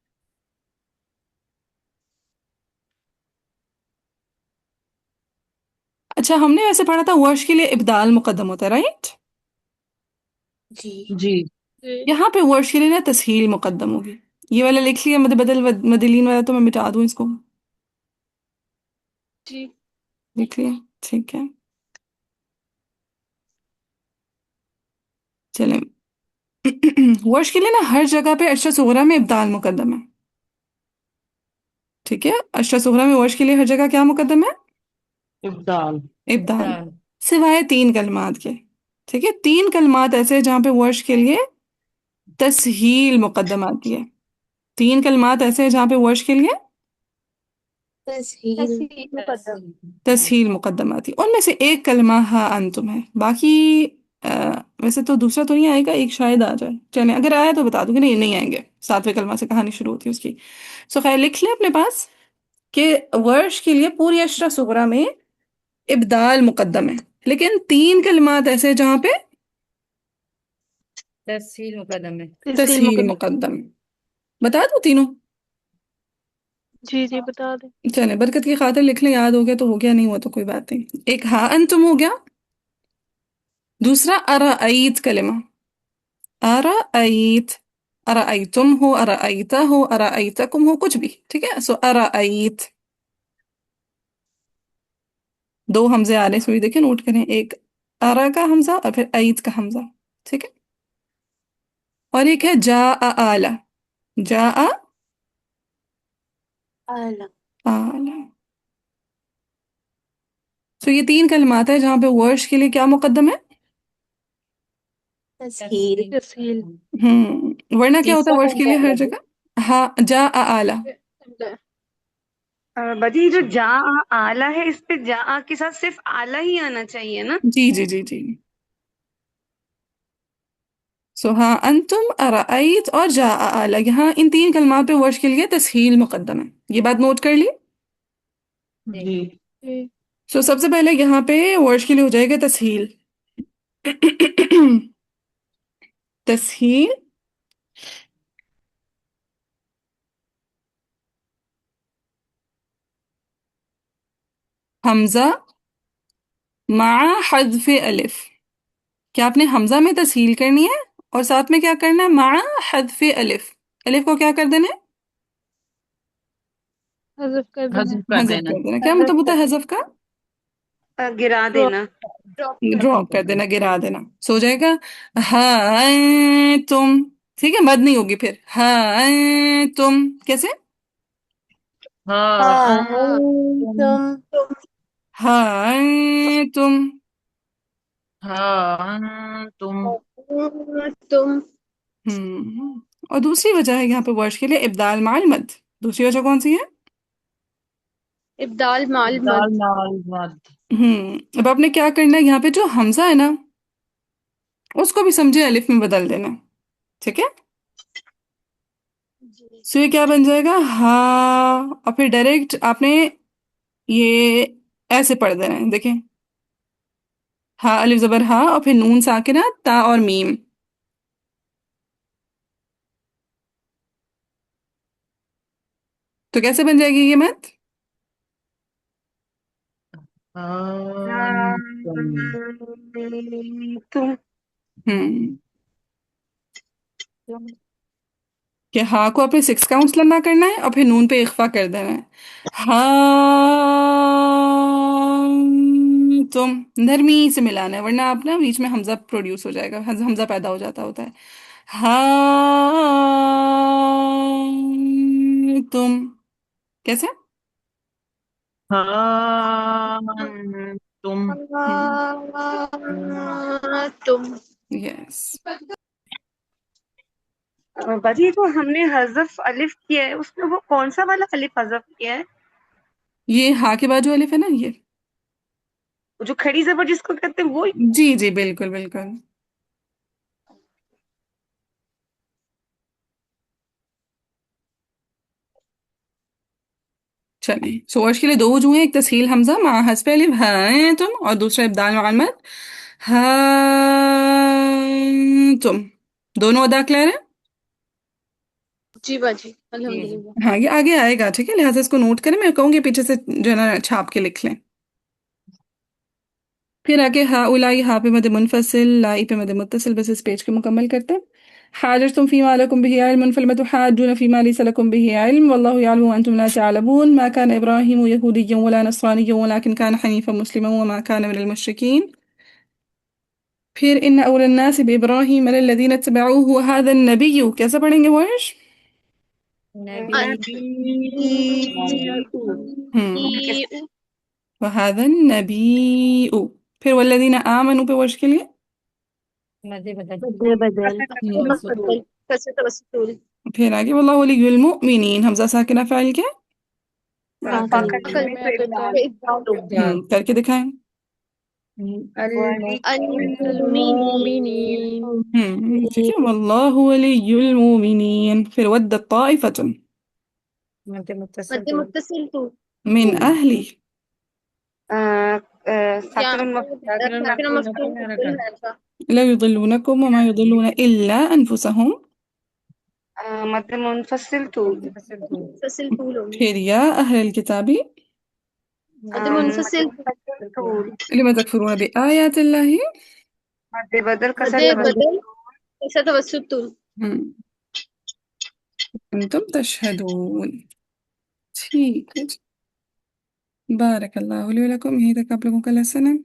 अच्छा हमने वैसे पढ़ा था वर्ष के लिए इब्दाल मुकद्दम होता है राइट. जी जी. जी यहाँ पे वर्ष के लिए ना तस्हील मुकद्दम होगी. ये वाला लिख लिया मदलीन वाला तो मैं मिटा दूं इसको. जी. लिख लिया ठीक है. चलें. वर्ष के लिए ना हर जगह पे अशरा सुगरा में इब्दाल मुकद्दम है. ठीक है. अशरा सुगरा में वर्ष के लिए हर जगह क्या मुकद्दम है. इब्दाल. इब्दाल. दाल सिवाय 3 कलमात के. ठीक है. 3 कलमात ऐसे हैं जहाँ पे वर्ष के लिए तस्हील मुकद्दम आती है. 3 कलमात ऐसे हैं जहाँ पे वर्ष के लिए तस्हील तस्हील मुकद्दम तस्हील मुकद्दम आती है. उनमें से एक कलमा हा अंतुम है. बाकी वैसे तो दूसरा तो नहीं आएगा. एक शायद आ जाए. चलें अगर आया तो बता दूंगी. नहीं नहीं आएंगे. 7वें कलमा से कहानी शुरू होती है उसकी. सो खैर लिख लें अपने पास कि वर्ष के लिए पूरी अशरा सुगरा में इब्दाल मुकद्दम है. लेकिन 3 कलमात ऐसे हैं जहाँ पे तस्हील मुकदम है तस्हील तस्हील मुकद्दम. मुकद्दम. बता दूं तीनों. जी जी बता दें. चलें बरकत की खातिर लिख लें. याद हो गया तो हो गया. नहीं हुआ तो कोई बात नहीं. एक हा अंतुम हो गया. दूसरा अराअयत कलमा. अराअयत. अराअयतुम हो, अराअयता हो, अराअयतकुम हो, कुछ भी. ठीक है. सो अराअयत. 2 हमजे आ रहे हैं इसमें भी देखिए नोट करें. एक अरा का हमजा और फिर अयत का हमजा. ठीक है. और एक है जा आला. जा आला आला. तो ये 3 कलमात है जहाँ पे वर्ष के लिए क्या मुकद्दम है. तस्हील तस्हील. वरना क्या होता है तीसरा वर्ष के हमजा लिए हर आला जगह हाँ जा आला. बाजी जो जा आला है, इस पे जा के साथ सिर्फ आला ही आना चाहिए ना. जी जी जी जी. सो हाँ अंतुम अराअयत और जा आला. यहाँ इन 3 कलमात पे वर्ष के लिए तस्हील मुकद्दम है. ये बात नोट कर ली. जी. जी. सो सबसे पहले यहाँ पे वर्ष के लिए हो जाएगा तस्हील. तस्हील. हमजा मा हज़्फ़ अलिफ. क्या आपने हमजा में तस्हील करनी है और साथ में क्या करना है मा हज़्फ़ अलिफ. अलिफ को क्या कर देना है. हज़फ कर देना. हज़फ कर हज़फ देना. कर देना. क्या मतलब होता है हज़फ का. गिरा ड्रॉप. देना. ड्रॉप कर देना. गिरा देना. सो जाएगा हाँ तुम. ठीक है. मद नहीं होगी फिर. हाँ तुम कैसे. हाँ. तुम हाँ तुम. हाँ. तुम. तुम और दूसरी वजह है यहाँ पे वर्ष के लिए इब्दाल माल मद. दूसरी वजह कौन सी है. इब्दाल माल दाल मद नाल मद. अब आपने क्या करना है यहाँ पे जो हमजा है ना उसको भी समझे अलिफ में बदल देना. ठीक है. सो ये क्या बन जाएगा हाँ और फिर डायरेक्ट आपने ये ऐसे पढ़ देना है. देखें हाँ अलिफ जबर हाँ और फिर नून साकिना ता और मीम. तो कैसे बन जाएगी ये मैथ? तुम। हम्म कि हाँ को अपने 6 काउंट्स लंबा करना है और फिर नून पे इख्फा कर देना है। हाँ तुम नरमी से मिलाना है, वरना आप ना बीच में हमजा प्रोड्यूस हो जाएगा, हमजा पैदा हो जाता होता है। हाँ तुम कैसे? हाँ तुम। हम्म तुम। यस। बाजी जो हमने हज़फ अलिफ किया है उसमें वो कौन सा वाला अलिफ हज़फ किया है? ये हाँ के बाद जो अलिफ है ना, ये। वो जो खड़ी जबर जिसको कहते हैं वो? जी जी बिल्कुल बिल्कुल। चलिए, सोर्स के लिए दो वजूह हैं, एक तस्हील हमजा मा हस्फ अलिफ हाँ तुम, और दूसरा इब्दाल मअल मद हाँ तुम। दोनों अदा क्लियर है? जी बाजी अल्हम्दुलिल्लाह। हाँ ये आगे आएगा, ठीक है, लिहाजा इसको नोट करें, मैं कहूँगी पीछे से जो है ना छाप के लिख लें। फिर आगे हा उलाई, हा पे मद मुनफसिल, लाई पे मद मुत्तसिल, बस इस पेज के मुकम्मल करते हैं। हाजरतुम फीमा लकुम बिही इल्मुन फलिम तुहाज्जून फीमा लैसा लकुम बिही इल्म वल्लाहु यअलमु व अन्तुम ला तअलमून मा कान इब्राहीमु यहूदिय्यन वला नसरानिय्यन वलाकिन कान हनीफन मुस्लिमन व मा कान मिनल मुशरिकीन। फिर इन औला अन्नास बिइब्राहीम लल्लज़ीना इत्तबऊहु व हाज़ा अन्नबिय्यु, कैसे पढ़ेंगे वर्ष? नबी। हम्म व हाज़ा अन्नबिय्यु। फिर वल्लज़ीना आमनू पे वर्ष के लिए मजे बदल। बदल बदल हम्म बदल कैसे तवस्सुल। फिर आगे वल्लाहु वलियुल मुमिनीन, हमजा साकिना फाइल क्या? कल में इब्दाल। करके दिखाएं। المؤمنين ठीक है, वल्लाहु वलियुल मुमिनीन। फिर वद्दत ताइफतुन मध्य मुत्तसिल मध्य तो। मुत्तसिल तो मिन अहली या साकिन साकिनुल साकिन मफ्तूह मफ्तूह मफ्तूह में बिल रखा। है ला युदिल्लुनकुम वमा युदिल्लुन इल्ला अनफुसहुम। मद मुनफसिल तो मुत्तसिल तो। मुत्तसिल तूल होगी। फिर या अहलल किताबी मध्य मुनफसिल तो लिमा तकफुरून बिआयातिल्लाहि मद बदल कसर मध्य तवज्जुह। बदल कैसे तवस्सुल। हम्म, अंतुम तशहदून। ठीक है जी। बारक अल्लाह ली व लकुम, यहीं तक आप लोगों का लेसन है।